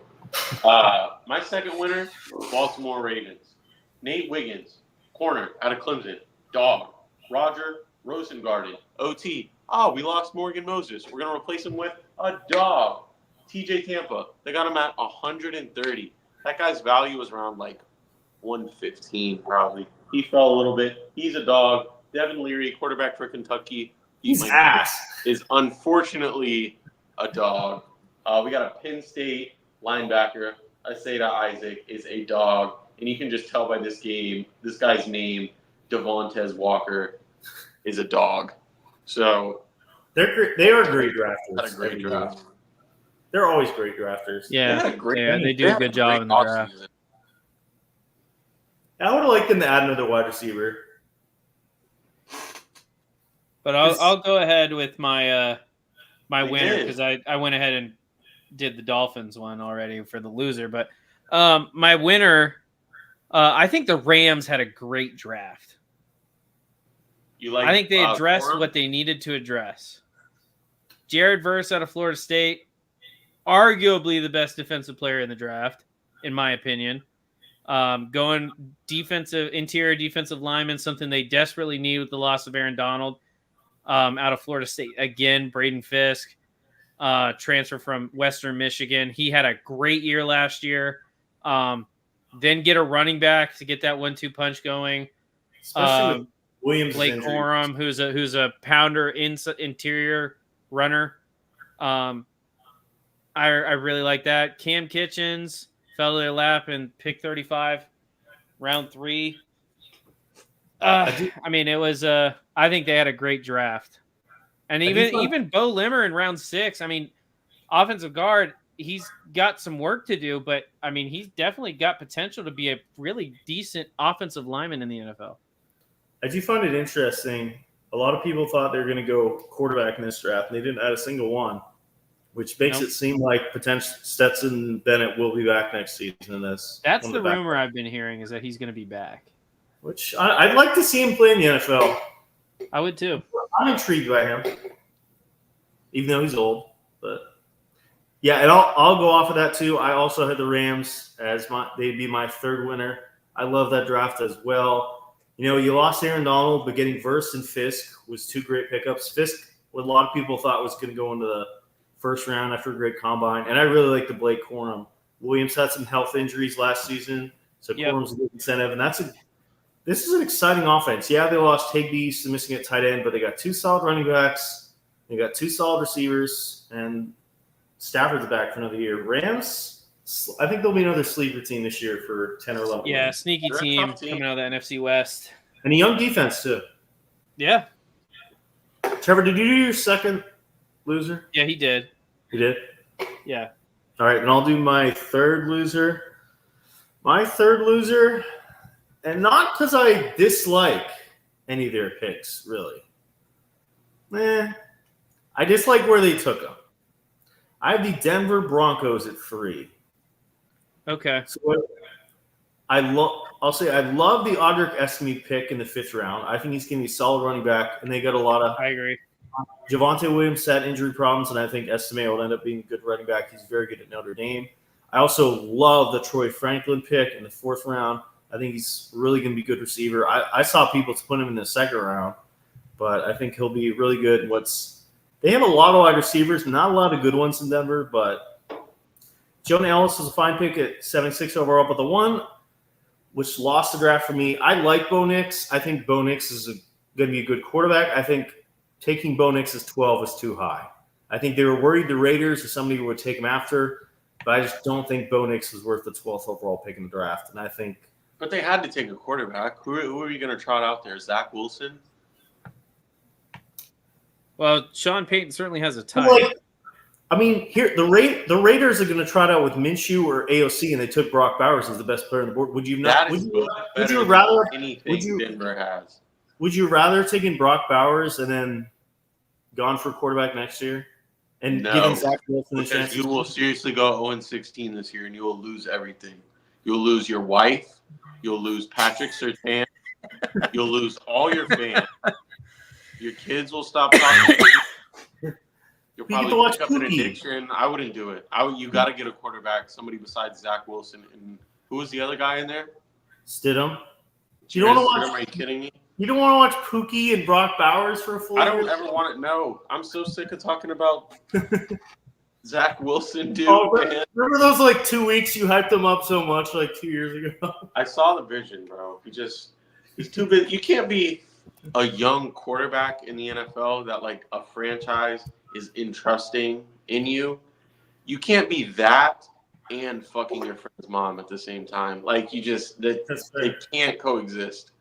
My second winner, Baltimore Ravens. Nate Wiggins, corner out of Clemson. Dog. Roger Rosengarten, OT. We lost Morgan Moses. We're going to replace him with a dog. TJ Tampa. They got him at 130. That guy's value was around like 115 probably. He fell a little bit. He's a dog. Devin Leary, quarterback for Kentucky. He's ass. Is unfortunately a dog. We got a Penn State linebacker, Asada Isaac, is a dog. And you can just tell by this guy's name, Devontae Walker, is a dog. So they are great drafters. That's a great draft. They're always great drafters. Yeah, they do a good job in the draft. I would have liked them to add another wide receiver. But I'll go ahead with my winner because I went ahead and did the Dolphins one already for the loser. But my winner, I think the Rams had a great draft. I think they addressed what they needed to address. Jared Verse out of Florida State, arguably the best defensive player in the draft, in my opinion. Going interior defensive lineman, something they desperately need with the loss of Aaron Donald. Out of Florida State again, Braden Fisk, transfer from Western Michigan. He had a great year last year. Then get a running back to get that 1-2 punch going. Especially with Williams, Blake Corum, who's a pounder interior runner. I really like that. Cam Kitchens fell to their lap and pick 35, round 3. It was I think they had a great draft. And even Bo Limmer in round 6, offensive guard, he's got some work to do, but he's definitely got potential to be a really decent offensive lineman in the NFL. I do find it interesting. A lot of people thought they were going to go quarterback in this draft, and they didn't add a single one, which makes it seem like potential Stetson Bennett will be back next season in this. That's the rumor I've been hearing, is that he's going to be back. Which I'd like to see him play in the NFL. I would too. I'm intrigued by him, even though he's old. But yeah, and I'll go off of that too. I also had the Rams as they'd be my third winner. I love that draft as well. You lost Aaron Donald, but getting Verse and Fisk was two great pickups. Fisk, what a lot of people thought was going to go into the first round after a great combine, and I really like the Blake Corum. Williams had some health injuries last season, so Corum's a good incentive, and this is an exciting offense. Yeah, they lost Higbee, so missing at tight end, but they got two solid running backs, they got two solid receivers, and Stafford's back for another year. Rams, I think they'll be another sleeper team this year for 10 or 11 Yeah, wins. sneaky team coming out of the NFC West. And a young defense, too. Yeah. Trevor, did you do your second loser? Yeah, he did. You did? Yeah. All right, and I'll do my third loser. My third loser, and not because I dislike any of their picks, really. I dislike where they took them. I have the Denver Broncos at 3. Okay. So I'll say I love the Audric Estime pick in the 5th round. I think he's going to be a solid running back, and they got a lot of I agree. Javonte Williams had injury problems, and I think Estime will end up being a good running back. He's very good at Notre Dame. I also love the Troy Franklin pick in the 4th round. I think he's really going to be a good receiver. I saw people put him in the 2nd round, but I think he'll be really good. They have a lot of wide receivers, not a lot of good ones in Denver, but Jonah Ellis was a fine pick at 76 overall. But the one which lost the draft for me, I like Bo Nix. I think Bo Nix is going to be a good quarterback. I think taking Bo Nix as 12 is too high. I think they were worried the Raiders or somebody would take him after, but I just don't think Bo Nix was worth the 12th overall pick in the draft. And I think – But they had to take a quarterback. Who are you going to trot out there? Zach Wilson? Well, Sean Payton certainly has a tie. Here the Raiders are going to trot out with Minshew or AOC, and they took Brock Bowers as the best player on the board. Would you not? Would you rather anything Denver has? Would you rather taking Brock Bowers and then gone for a quarterback next year and giving Zach Wilson a chance? You will seriously go 0-16 this year, and you will lose everything. You'll lose your wife. You'll lose Patrick Surtain. You'll lose all your fans. Your kids will stop talking to you. You'll probably pick up an addiction. I wouldn't do it. You got to get a quarterback, somebody besides Zach Wilson. And who was the other guy in there? Stidham. You don't want to watch? Are you kidding me? You don't want to watch Pookie and Brock Bowers for a full year? I don't ever want to know. I'm so sick of talking about Zach Wilson, dude. Remember those 2 weeks you hyped him up so much 2 years ago? I saw the vision, bro. He's too big. You can't be a young quarterback in the NFL that a franchise is entrusting in you. You can't be that and fucking your friend's mom at the same time. They can't coexist.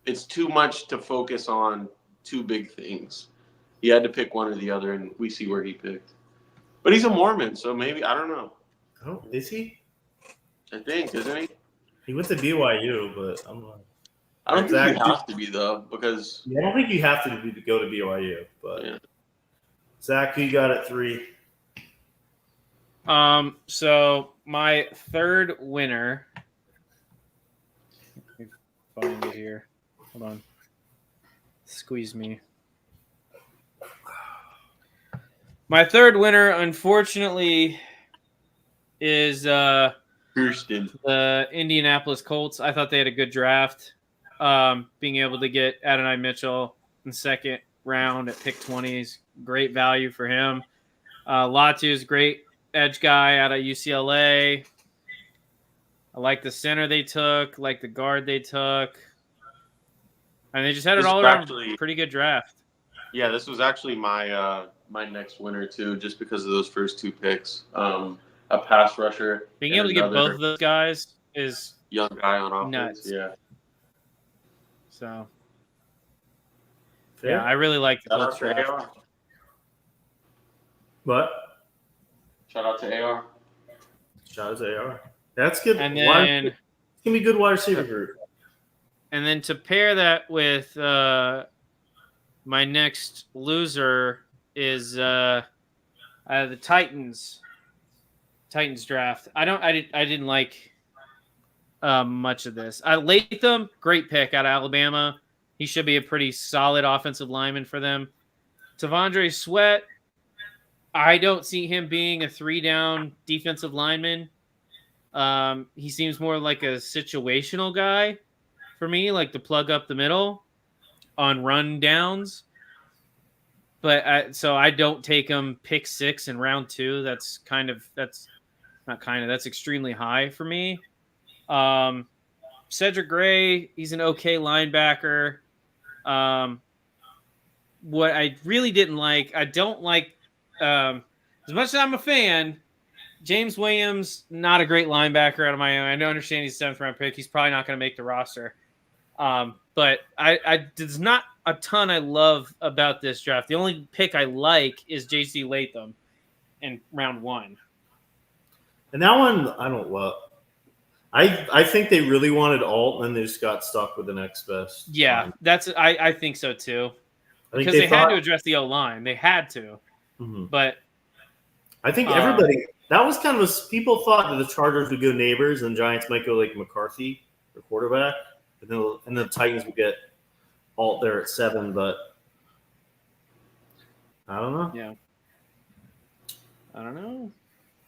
It's too much to focus on two big things. He had to pick one or the other, and we see where he picked. But he's a Mormon, so maybe, I don't know. Oh, is he? I think, isn't he? He went to BYU, but I'm not. I don't think you have to be, though, because... Yeah, I don't think you have to go to BYU, but... Yeah. Zach, who you got at 3? So my third winner... Let me find it here. Hold on. Squeeze me. My third winner, unfortunately, is Kirsten. The Indianapolis Colts. I thought they had a good draft. Being able to get Adonai Mitchell in the 2nd round at pick 20 is great value for him. Latu is great edge guy out of UCLA. I like the center they took, like the guard they took. And they just had it all around pretty good draft. Yeah, this was actually my my next winner too, just because of those first 2 picks. A pass rusher. Being able to get both of those guys is young guy on offense. Nuts. Yeah. So Fair. yeah, I really like the Colts draft. AR. What? Shout out to AR. Shout out to AR. That's good. And then it's gonna be a good wide receiver group. And then to pair that with my next loser is the Titans draft. I didn't like much of this. Latham, great pick out of Alabama. He should be a pretty solid offensive lineman for them. Tavondre Sweat, I don't see him being a 3-down defensive lineman. He seems more like a situational guy. for me, like to plug up the middle on run downs. But I don't take him pick 6 in round 2. That's extremely high for me. Cedric Gray, he's an okay linebacker. What I really didn't like, I don't like, as much as I'm a fan, James Williams, not a great linebacker out of my own. I don't understand he's 7th round pick. He's probably not going to make the roster. But there's not a ton I love about this draft. The only pick I like is J.C. Latham in round 1. And that one, I don't love. I think they really wanted Alt, and they just got stuck with the next best. Yeah, I think so too. Because they had to address the O-line. They had to. Mm-hmm. But I think everybody that was kind of people thought that the Chargers would go Neighbors and Giants might go like McCarthy, the quarterback, and the Titans would get Alt there at 7. But I don't know. Yeah, I don't know.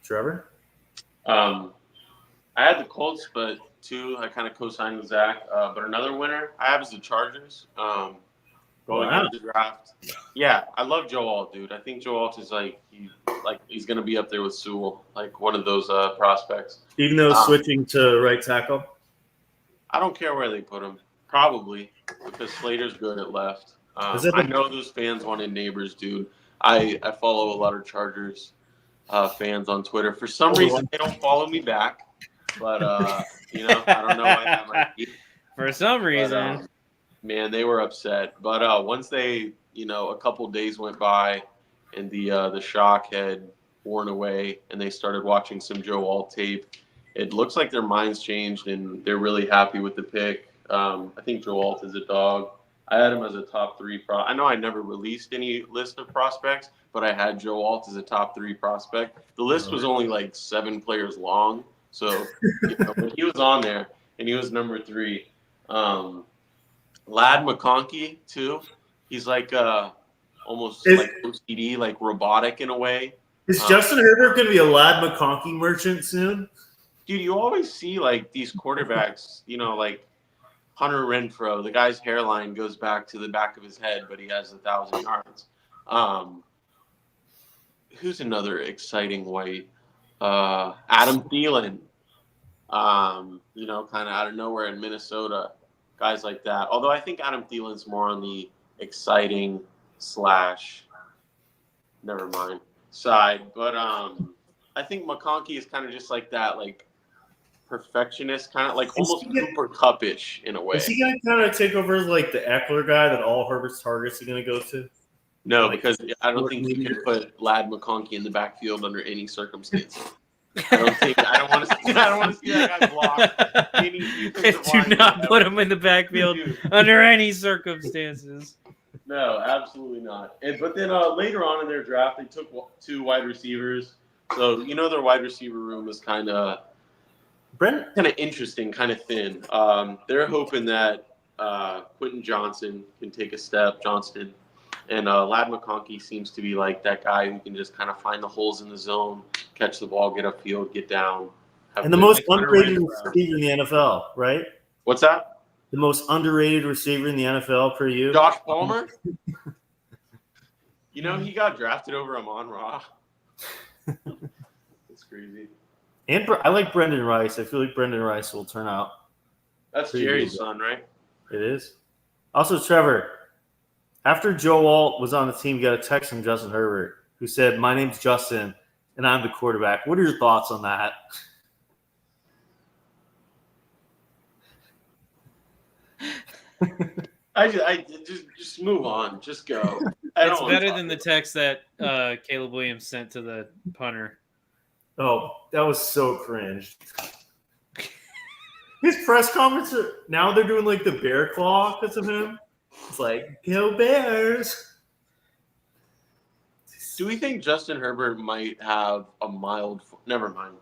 Trevor. I had the Colts, but 2, I kind of co-signed with Zach. But another winner I have is the Chargers. Going into the draft. Yeah, I love Joe Alt, dude. I think Joe Alt is he's going to be up there with Sewell, like one of those prospects. Even though switching to right tackle? I don't care where they put him. Probably, because Slater's good at left. I know those fans wanted Neighbors, dude. I follow a lot of Chargers fans on Twitter. For some reason, they don't follow me back. But, I don't know why that might be. For some reason. But, man, they were upset. But once they, a couple days went by and the shock had worn away and they started watching some Joe Alt tape, it looks like their minds changed and they're really happy with the pick. I think Joe Alt is a dog. I had him as a top 3 I know I never released any list of prospects, but I had Joe Alt as a top 3 prospect. The list was only like 7 players long. So when he was on there and he was number 3. Lad McConkey too. He's like almost like OCD, like robotic in a way. Is Justin Herbert going to be a Lad McConkey merchant soon? Dude, you always see like these quarterbacks, like Hunter Renfrow. The guy's hairline goes back to the back of his head, but he has 1,000 yards. Who's another exciting white? Adam Thielen. Kind of out of nowhere in Minnesota. Guys like that. Although I think Adam Thielen's more on the exciting / never mind side. But I think McConkey is kind of just like that, like perfectionist, kind of like almost Cooper Cup-ish in a way. Is he going to kind of take over like the Eckler guy that all Herbert's targets are going to go to? No, because I don't think you can put Lad McConkey in the backfield under any circumstance. I don't want to see that guy block. Do not put him in the backfield under any circumstances. No, absolutely not. But then later on in their draft, they took 2 wide receivers. So their wide receiver room is kind of interesting, kind of thin. They're hoping that Quentin Johnson can take a step. Johnston. And Lad McConkey seems to be like that guy who can just kind of find the holes in the zone, catch the ball, get upfield, get down. And the most underrated receiver in the NFL, right? What's that? The most underrated receiver in the NFL per you? Josh Palmer? He got drafted over Amon-Ra. That's crazy. And I like Brendan Rice. I feel like Brendan Rice will turn out. That's Jerry's son, right? It is. Also, Trevor, after Joe Alt was on the team, you got a text from Justin Herbert who said, "My name's Justin, and I'm the quarterback." What are your thoughts on that? I just move on. Just go. It's better than the text that Caleb Williams sent to the punter. Oh, that was so cringe. His press conference, now they're doing like the bear claw because of him. It's like, go Bears. Do we think Justin Herbert might have a mild – never mind.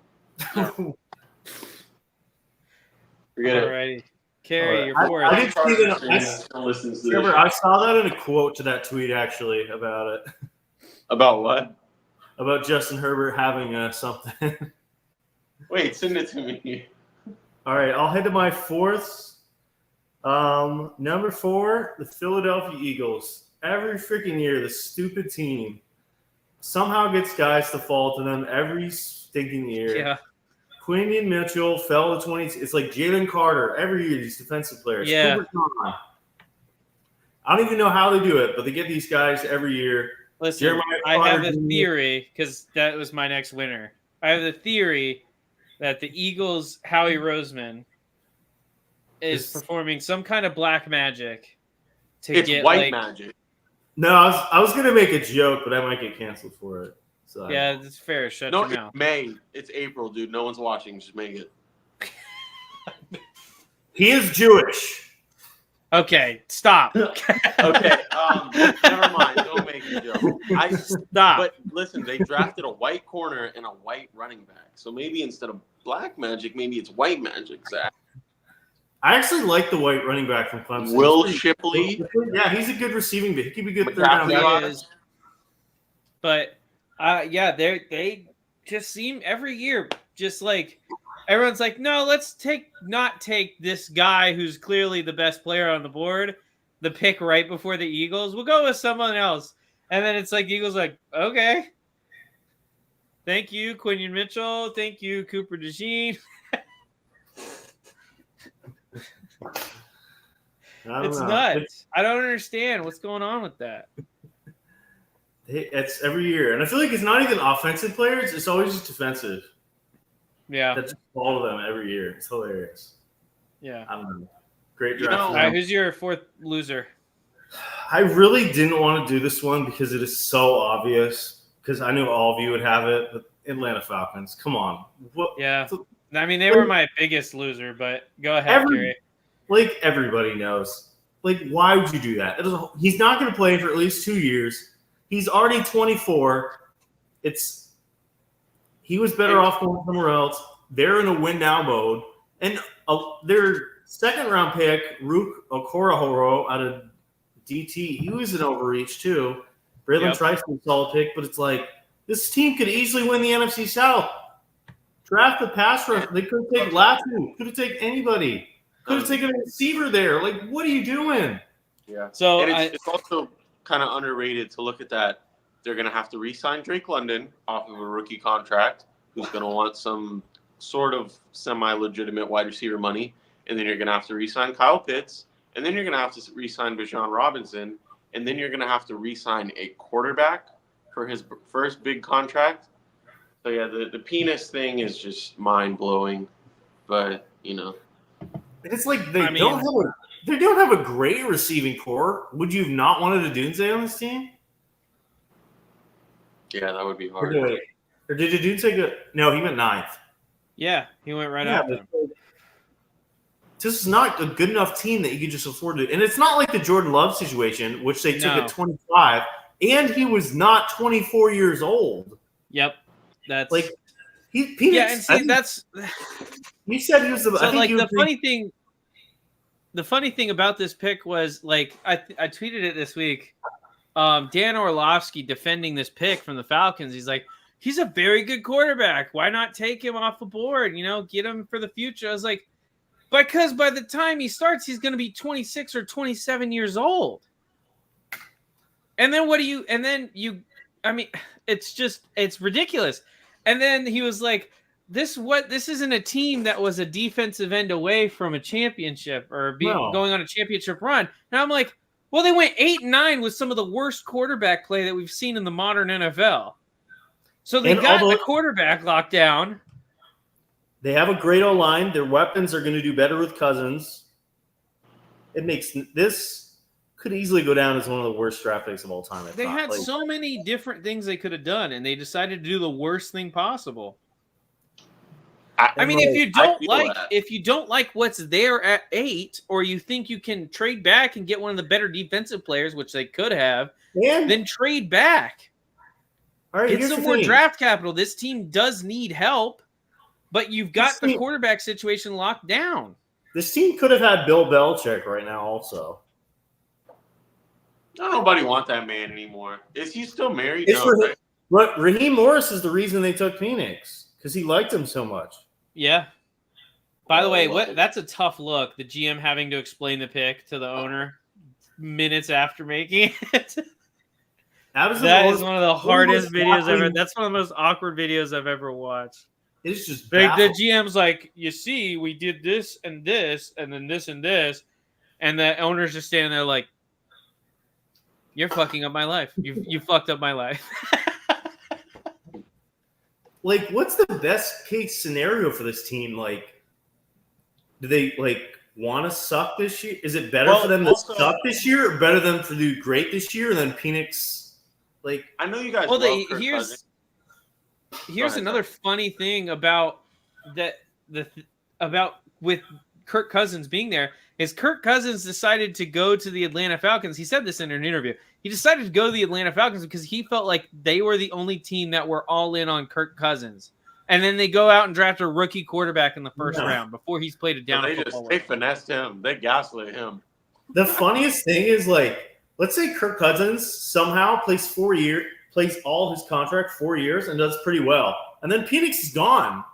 Forget it. Alrighty. Carrie, you're fourth. I saw that in a quote to that tweet, actually, about it. About what? About Justin Herbert having something. Wait, send it to me. All right, I'll head to my 4th. Number 4, the Philadelphia Eagles. Every freaking year, the stupid team somehow gets guys to fall to them every stinking year. Yeah. Quinion Mitchell fell to 20. It's like Jalen Carter every year. These defensive players. Yeah. Cooper Khan. I don't even know how they do it, but they get these guys every year. Listen, Jeremiah I have Carter a Jr. theory because that was my next winner. I have the theory that the Eagles' Howie Roseman is It's- performing some kind of black magic to It's get white like, magic. No, I was gonna make a joke, but I might get canceled for it. So yeah, that's fair. Shut No, your it's mouth. May. It's April, dude. No one's watching. Just make it. he is Jewish. Okay, stop. Okay. Never mind. Don't make a joke. Stop. But listen, they drafted a white corner and a white running back. So maybe instead of black magic, maybe it's white magic. Zach. I actually like the white running back from Clemson. Will He's Shipley. Yeah, he's a good receiving back. He could be good third McCaffrey down. He is. But yeah, they just seem every year just like everyone's like, no, let's not take this guy who's clearly the best player on the board, the pick right before the Eagles. We'll go with someone else. And then it's like the Eagles like, okay. Thank you, Quinion Mitchell. Thank you, Cooper DeJean. It's nuts. I don't understand what's going on with that. It's every year. And I feel like it's not even offensive players. It's always just defensive. Yeah. That's all of them every year. It's hilarious. Yeah. I don't know. Great You draft. know- All right, who's your fourth loser? I really didn't want to do this one because it is so obvious. Because I knew all of you would have it. But Atlanta Falcons. Come on. What? Yeah. I mean, they were my biggest loser, but go ahead, Gary. Like everybody knows. Like, why would you do that? He's not going to play for at least 2 years. He's already 24. He was better off going somewhere else. They're in a win now mode, and their second round pick, Rook Okorohoro out of DT, he was an overreach too. Braylon Trice was a solid pick, but it's like this team could easily win the NFC South. Draft the pass rush. They could take Latu. Could have taken anybody. Could have taken a receiver there. Like, what are you doing? Yeah. So And it's also kind of underrated to look at that. They're going to have to re-sign Drake London off of a rookie contract, who's going to want some sort of semi-legitimate wide receiver money. And then you're going to have to re-sign Kyle Pitts. And then you're going to have to re-sign Bijan Robinson. And then you're going to have to re-sign a quarterback for his first big contract. So, yeah, the penis thing is just mind-blowing. But, you know. It's like they don't have a great receiving core. Would you have not wanted a Dunze on this team? Yeah, that would be hard. Or did Dunze go? No, he went 9th. yeah, he went right Yeah, after him. this is not a good enough team that you could just afford to. And it's not like the Jordan Love situation, which they took No. at 25, and he was not 24 years old. Yep, that's Like Penix, yeah, and see that's you said he was the. so I think like you the would funny thing. The funny thing about this pick was like I tweeted it this week. Dan Orlovsky defending this pick from the Falcons. He's like, he's a very good quarterback. Why not take him off the board? You know, get him for the future. I was like, because by the time he starts, he's going to be 26 or 27 years old. And then I mean, it's ridiculous. And then he was like, this isn't a team that was a defensive end away from a championship or going on a championship run. And I'm like, well, they went 8-9 with some of the worst quarterback play that we've seen in the modern NFL. So they got the quarterback locked down. They have a great O-line. Their weapons are going to do better with Cousins. It makes this could easily go down as one of the worst draft picks of all time. They had so many different things they could have done, and they decided to do the worst thing possible. I mean, if you don't like what's there at 8, or you think you can trade back and get one of the better defensive players, which they could have, then trade back. All right, get some more draft capital. This team does need help, but you've got the quarterback situation locked down. This team could have had Bill Belichick right now also. Don't nobody want that man anymore. Is he still married? But Raheem Morris is the reason they took Penix because he liked him so much. Yeah. By the way, that's a tough look. The GM having to explain the pick to the owner minutes after making it. That is one of the hardest videos ever. That's one of the most awkward videos I've ever watched. It's just like the GM's like, you see, we did this, and then this and this, and the owner's just standing there like, you're fucking up my life. You fucked up my life. Like, what's the best case scenario for this team? Like, do they want to suck this year? Is it better for them to suck this year, or better than to do great this year, and then Penix? Like, I know you guys. Well, love Kirk Cousins. Here's another funny thing about that. About with Kirk Cousins being there is Kirk Cousins decided to go to the Atlanta Falcons. He said this in an interview. He decided to go to the Atlanta Falcons because he felt like they were the only team that were all in on Kirk Cousins. And then they go out and draft a rookie quarterback in the first round before he's played a down football. They finessed him. They gaslit him. The funniest thing is, like, let's say Kirk Cousins somehow plays all his contract 4 years and does pretty well. And then Penix is gone.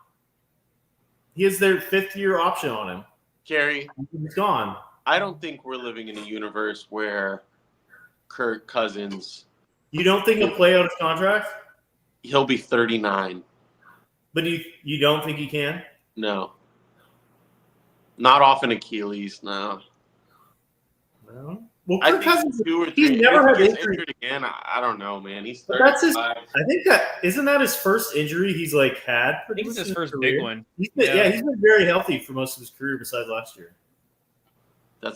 He has their 5th-year option on him. Gary, he's gone. I don't think we're living in a universe where Kirk Cousins. You don't think he'll play out his contract? He'll be 39. But you don't think he can? No. Not off an Achilles, no. No. Well, Kirk Cousins, he's never had injured again. I don't know, man. He's 35. That's I think isn't that his first injury he's had? I think it's his first big one. He's been very healthy for most of his career besides last year.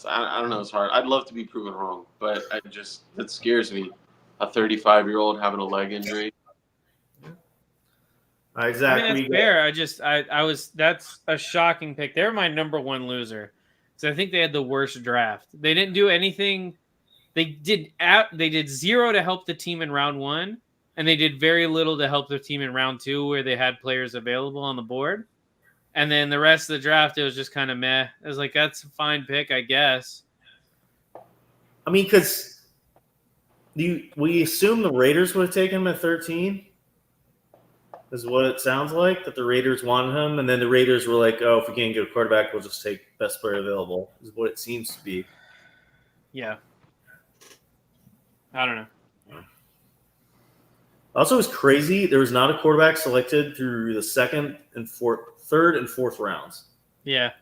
I don't know. It's hard. I'd love to be proven wrong, but that scares me. A 35-year-old having a leg injury. Exactly. I mean, that's fair. That's a shocking pick. They're my number one loser. So I think they had the worst draft. They didn't do anything. They did 0 to help the team in round 1, and they did very little to help their team in round 2, where they had players available on the board. And then the rest of the draft, it was just kind of meh. It was like, that's a fine pick, I guess. I mean, because we assume the Raiders would have taken him at 13. Is what it sounds like, that the Raiders wanted him, and then the Raiders were like, "Oh, if we can't get a quarterback, we'll just take best player available." Is what it seems to be. Yeah. I don't know. Also, it was crazy. There was not a quarterback selected through the third and fourth rounds. Yeah.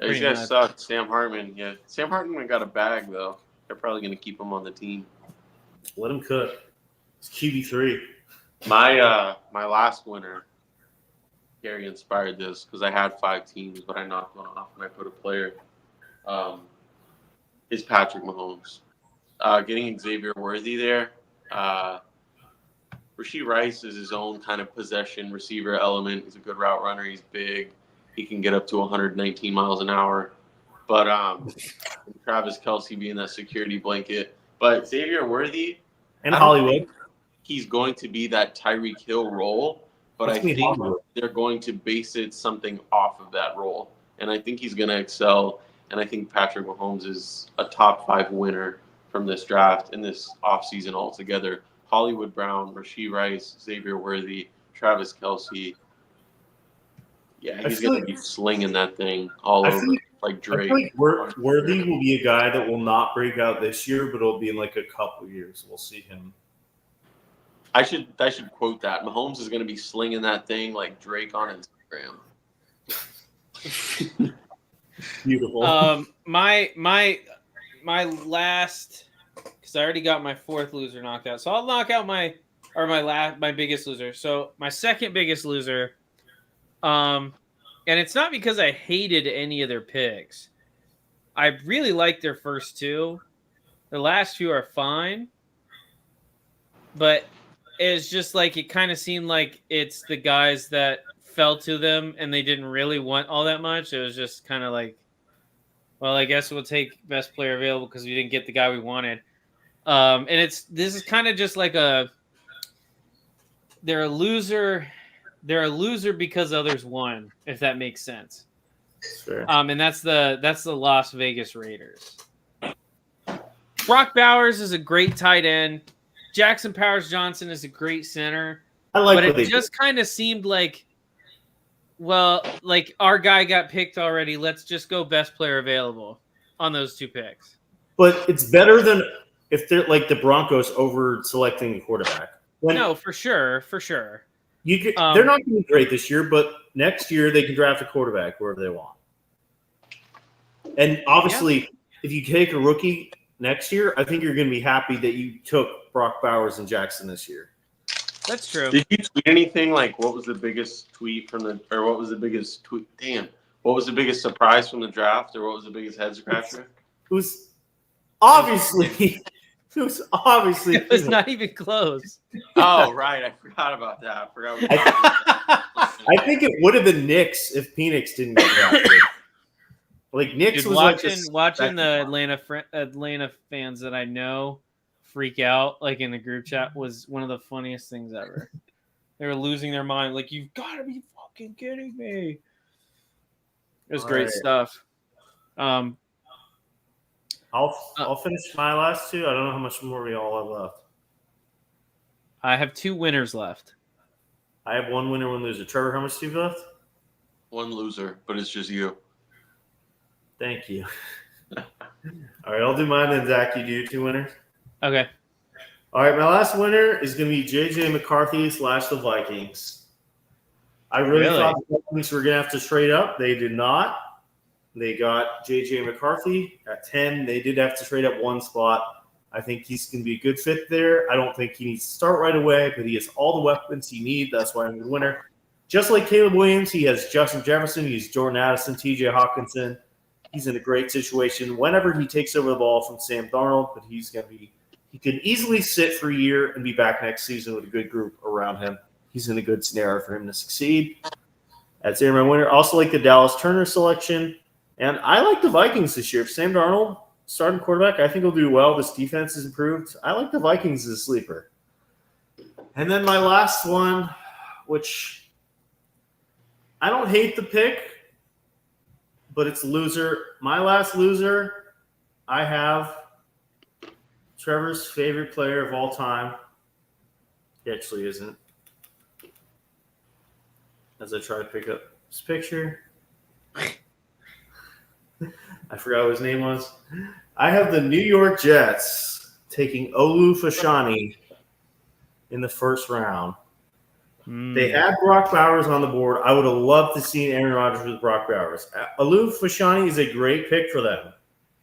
These guys suck. Sam Hartman. Yeah, Sam Hartman got a bag though. They're probably going to keep him on the team. Let him cook. It's QB3. My last winner, Gary inspired this because I had 5 teams, but I knocked one off and I put a player. Is Patrick Mahomes. Getting Xavier Worthy there. Rashee Rice is his own kind of possession receiver element. He's a good route runner. He's big. He can get up to 119 miles an hour. But Travis Kelce being that security blanket. But Xavier Worthy. And Hollywood. He's going to be that Tyreek Hill role, but I think they're going to base it something off of that role. And I think he's going to excel. And I think Patrick Mahomes is a top 5 winner from this draft and this offseason altogether. Hollywood Brown, Rashee Rice, Xavier Worthy, Travis Kelce. Yeah, he's going to be slinging that thing all over like Drake. I feel like Worthy will be a guy that will not break out this year, but it'll be in like a couple years. We'll see him. I should quote that. Mahomes is going to be slinging that thing like Drake on Instagram. Beautiful. My last, because I already got my 4th loser knocked out, so I'll knock out my biggest loser. So my second biggest loser, and it's not because I hated any of their picks. I really liked their first 2. The last few are fine, but it's just like it kind of seemed like it's the guys that fell to them and they didn't really want all that much. It was just kind of like, well, I guess we'll take best player available because we didn't get the guy we wanted. And this is kind of just like they're a loser. They're a loser because others won, if that makes sense. Sure. And that's the Las Vegas Raiders. Brock Bowers is a great tight end. Jackson Powers Johnson is a great center. I like, but it just kind of seemed like Well, like our guy got picked already. Let's just go best player available on those 2 picks. But it's better than if they're like the Broncos over selecting a quarterback. No, for sure. They're not going to be great this year, but next year they can draft a quarterback wherever they want. And obviously, if you take a rookie next year, I think you're going to be happy that you took Brock Bowers and Jackson this year. That's true. Did you tweet anything like what was the biggest tweet from the, or what was the biggest tweet? Damn, what was the biggest surprise from the draft, or what was the biggest head scratcher? It was obviously. It was not even close. Oh, right. I forgot about that. I think it would have been Knicks if Penix didn't get drafted. Like Knicks Dude, was watching the Atlanta fans that I know freak out like in the group chat was one of the funniest things ever. They were losing their mind. Like, you've got to be fucking kidding me. It was great stuff. I'll finish my last 2. I don't know how much more we all have left. I have 2 winners left. I have 1 winner, 1 loser. Trevor, how much do you have left? 1 loser, but it's just you. Thank you. All right, I'll do mine, then Zach, you do 2 winners. Okay. All right, my last winner is going to be J.J. McCarthy / the Vikings. I really thought the Vikings were going to have to trade up. They did not. They got J.J. McCarthy at 10. They did have to trade up 1 spot. I think he's going to be a good fit there. I don't think he needs to start right away, but he has all the weapons he needs. That's why I'm the winner. Just like Caleb Williams, he has Justin Jefferson, he's Jordan Addison, T.J. Hawkinson. He's in a great situation whenever he takes over the ball from Sam Darnold, but he can easily sit for a year and be back next season with a good group around him. He's in a good scenario for him to succeed. That's my winner. Also like the Dallas Turner selection. And I like the Vikings this year. If Sam Darnold, starting quarterback, I think he'll do well. This defense has improved. I like the Vikings as a sleeper. And then my last one, which I don't hate the pick, but it's a loser. My last loser, I have Trevor's favorite player of all time. He actually isn't. As I try to pick up his picture. I forgot what his name was. I have the New York Jets taking Olu Fashanu in the first round. They had Brock Bowers on the board. I would have loved to see Aaron Rodgers with Brock Bowers. Olu Fashanu is a great pick for them.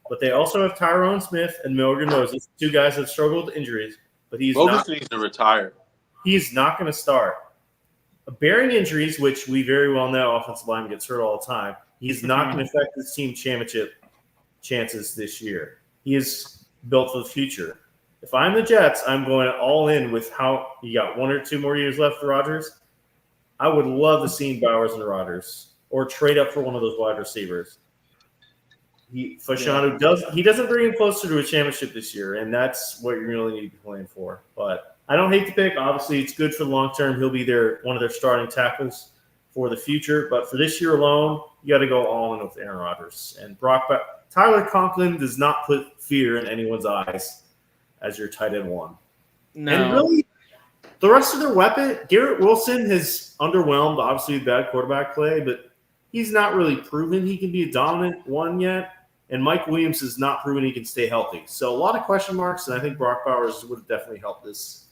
But they also have Tyrone Smith and Morgan Moses, 2 guys that struggled with injuries. But Moses needs to retire. He's not going to start. Bearing injuries, which we very well know offensive line gets hurt all the time, he's not going to affect his team championship chances this year. He is built for the future. If I'm the Jets, I'm going all in with how you got 1 or 2 more years left for Rodgers. I would love to see Bowers and Rodgers or trade up for one of those wide receivers. Fashanu doesn't bring him closer to a championship this year, and that's what you really need to be playing for. But I don't hate the pick. Obviously, it's good for the long term. He'll be one of their starting tackles for the future. But for this year alone, you got to go all in with Aaron Rodgers. And Tyler Conklin does not put fear in anyone's eyes as your tight end 1. No. And really, the rest of their weapon, Garrett Wilson has underwhelmed, obviously, with bad quarterback play, but he's not really proven he can be a dominant 1 yet. And Mike Williams has not proven he can stay healthy. So a lot of question marks, and I think Brock Bowers would have definitely helped this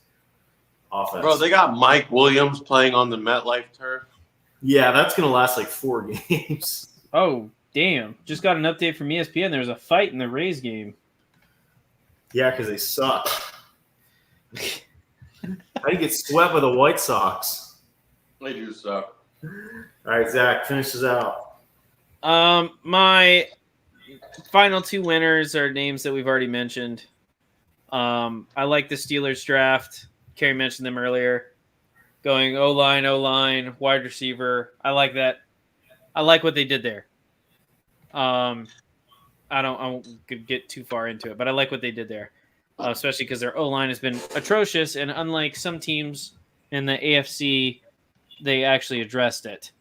offense. Bro, they got Mike Williams playing on the MetLife turf. Yeah, that's going to last like 4 games. Oh, damn. Just got an update from ESPN. There was a fight in the Rays game. Yeah, because they suck. How do you get swept by the White Sox? They do suck. All right, Zach, finish this out. My final 2 winners are names that we've already mentioned. I like the Steelers draft. Kerry mentioned them earlier. Going O-line, wide receiver. I like that. I like what they did there. I won't get too far into it, but I like what they did there, especially because their O-line has been atrocious, and unlike some teams in the AFC, they actually addressed it.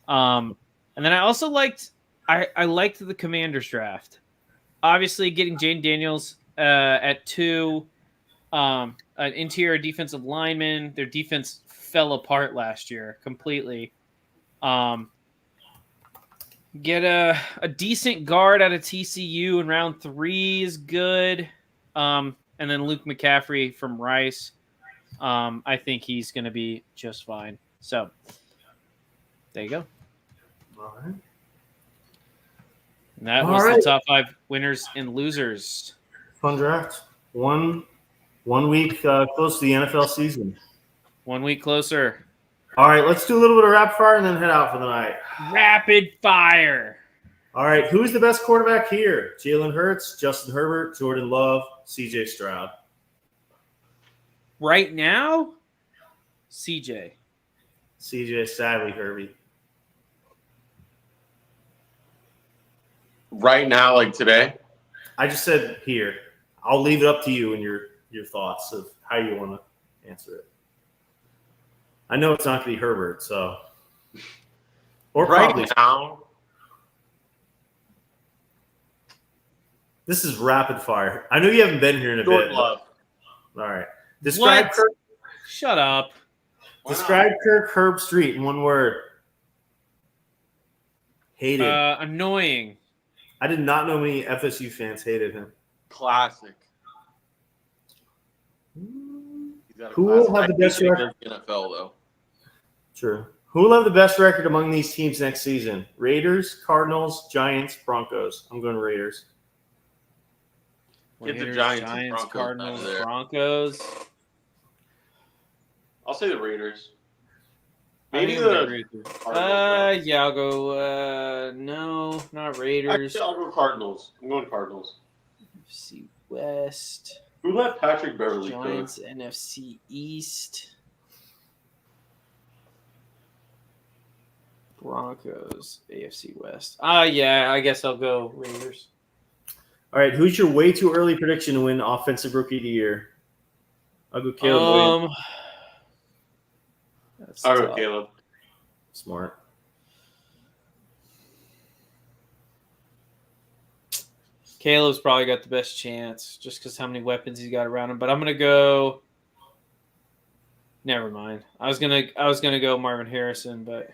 And then I also liked the Commanders draft. Obviously, getting Jane Daniels at 2, an interior defensive lineman. Their defense fell apart last year completely. Get a decent guard out of TCU in round 3 is good. And then Luke McCaffrey from Rice. I think he's going to be just fine. So there you go. All right. And that All was right. the top 5 winners and losers. Fun draft. One week close to the NFL season. 1 week closer. All right, let's do a little bit of rapid fire and then head out for the night. Rapid fire. All right, who's the best quarterback here? Jalen Hurts, Justin Herbert, Jordan Love, CJ Stroud. Right now, CJ. CJ, sadly, Herbie. Right now, like today. I just said here. I'll leave it up to you and your thoughts of how you want to answer it. I know it's not going to be Herbert, so. Or probably. Right now. This is rapid fire. I know you haven't been here in a Jordan bit. Love. All right. Describe What? Kirk, Shut up. Why not? describe Kirk Herbstreit in one word. Hated. Annoying. I did not know many FSU fans hated him. Classic. He's got a Who will classic. have the best I think record? he does NFL though. True. Who will have the best record among these teams next season? Raiders, Cardinals, Giants, Broncos. I'm going Raiders. Get the Raiders, Giants and Giants, Broncos Cardinals, out of there. Broncos. I'll say the Raiders. I Maybe think I'm gonna the agree with you. Cardinals. Yeah, I'll go. No, not Raiders. Actually, I'll go Cardinals. I'm going Cardinals. NFC West, Who let Patrick Beverly coach? Giants, NFC East, Broncos, AFC West. Yeah, I guess I'll go Raiders. All right. Who's your way too early prediction to win Offensive Rookie of the Year? I'll go Caleb Williams. That's I'll go tough. Caleb. Smart. Caleb's probably got the best chance just because how many weapons he's got around him. But I'm gonna go. Never mind. I was gonna go Marvin Harrison, but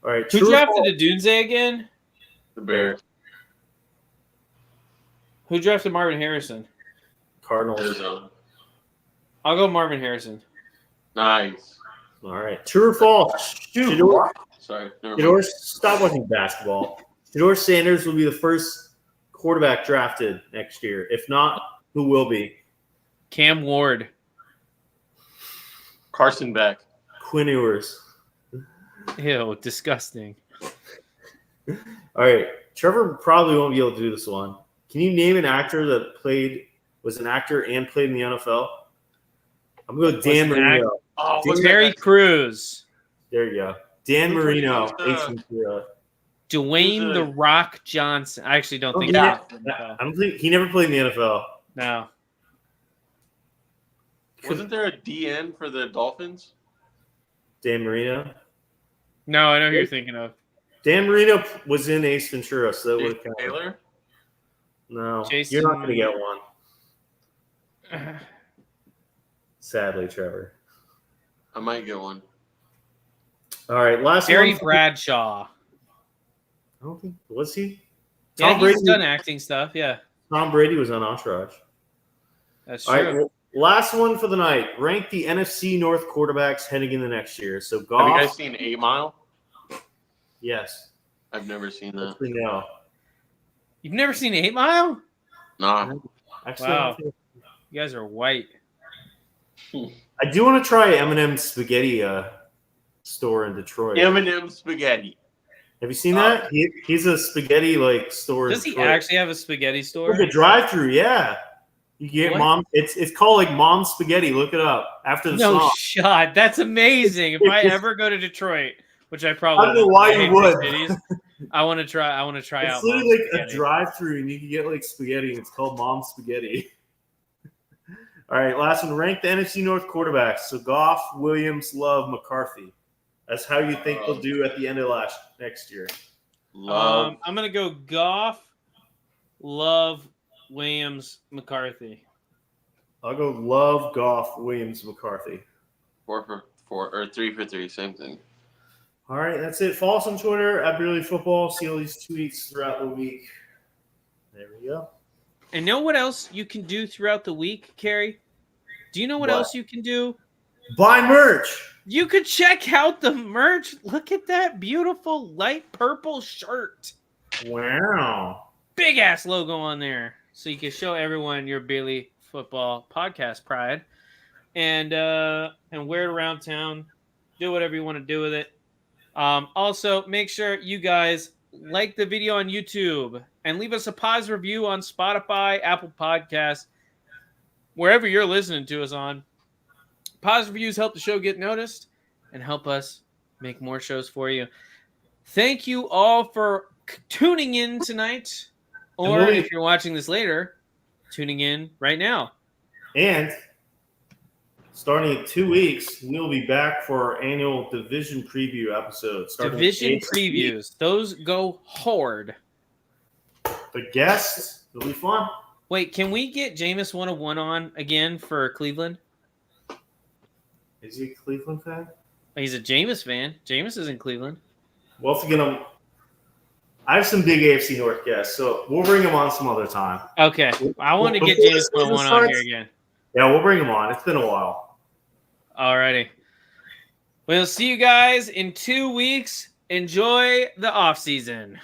All right. who True or drafted false? Adunze again? The Bears. Who drafted Marvin Harrison? Cardinals. Arizona. I'll go Marvin Harrison. Nice. All right. True or false? Shador, Sorry. Never Shador, mind. stop watching basketball. Shador Sanders will be the first quarterback drafted next year. If not, who will be? Cam Ward. Carson Beck. Quinn Ewers. Ew, disgusting. All right. Trevor probably won't be able to do this one. Can you name an actor that was an actor and played in the NFL? I'm going to go Dan Was an Marino. Oh, what's Terry that? Crews. There you go. Dan Marino. Who's, Ace Ventura. Dwayne Who's the the- Rock Johnson. I actually don't think yeah. he did the NFL. I don't think he never played in the NFL. No. Wasn't there a DN for the Dolphins? Dan Marino. No, I know who you're thinking of. Dan Marino was in Ace Ventura, so that would Jason have counted. Taylor? No, Jason- you're not going to get one. Sadly, Trevor. I might get one. All right, last Terry one. Bradshaw. I don't think was he. Yeah, Tom he's Brady. done acting stuff. Yeah, Tom Brady was on Entourage. that's All true. right, well, last one for the night. Rank the NFC North quarterbacks heading into next year. So Have Goff. you guys seen 8 Mile? Yes. I've never seen that. We know. You've never seen 8 Mile? Nah. Actually, Wow. You guys are white. I do want to try Eminem's spaghetti store in Detroit. M&M spaghetti. Have you seen that? He's a spaghetti store. in Does he Detroit. actually have a spaghetti store? Like a drive-through? Yeah. You get What? mom. It's called like Mom Spaghetti. Look it up after the No song. shot. That's amazing. If I ever go to Detroit, which I probably I don't know won't, why I you hate would. big cities, I want to try It's out. literally Mom's like a Spaghetti. drive-through, and you can get like spaghetti, and it's called Mom Spaghetti. All right, last one. Rank the NFC North quarterbacks. So Goff, Williams, Love, McCarthy. That's how you think they'll do at the end of next year. Love. I'm gonna go Goff, Love, Williams, McCarthy. I'll go Love, Goff, Williams, McCarthy. 4 for 4 or 3 for 3, same thing. All right, that's it. Follow us on Twitter at Beerly Football. See all these tweets throughout the week. There we go. And know what else you can do throughout the week, Carrie? Do you know what else you can do? Buy merch. You could check out the merch. Look at that beautiful light purple shirt. Wow. Big ass logo on there. So you can show everyone your Beerly Football podcast pride. And wear it around town. Do whatever you want to do with it. Also, make sure you guys like the video on YouTube and leave us a positive review on Spotify, Apple Podcasts, wherever you're listening to us on. Positive reviews help the show get noticed and help us make more shows for you. Thank you all for tuning in tonight, or if you're watching this later, tuning in right now. And starting in 2 weeks, we'll be back for our annual division preview episode. Division previews. Those go hard. The guests, it'll be fun. Wait, can we get Jameis 101 on again for Cleveland? Is he a Cleveland fan? He's a Jameis fan. Jameis is in Cleveland. We'll have to get him. I have some big AFC North guests, so we'll bring him on some other time. Okay. I want to get Jameis 101 on here again. Yeah, we'll bring him on. It's been a while. Alrighty. We'll see you guys in 2 weeks. Enjoy the off season.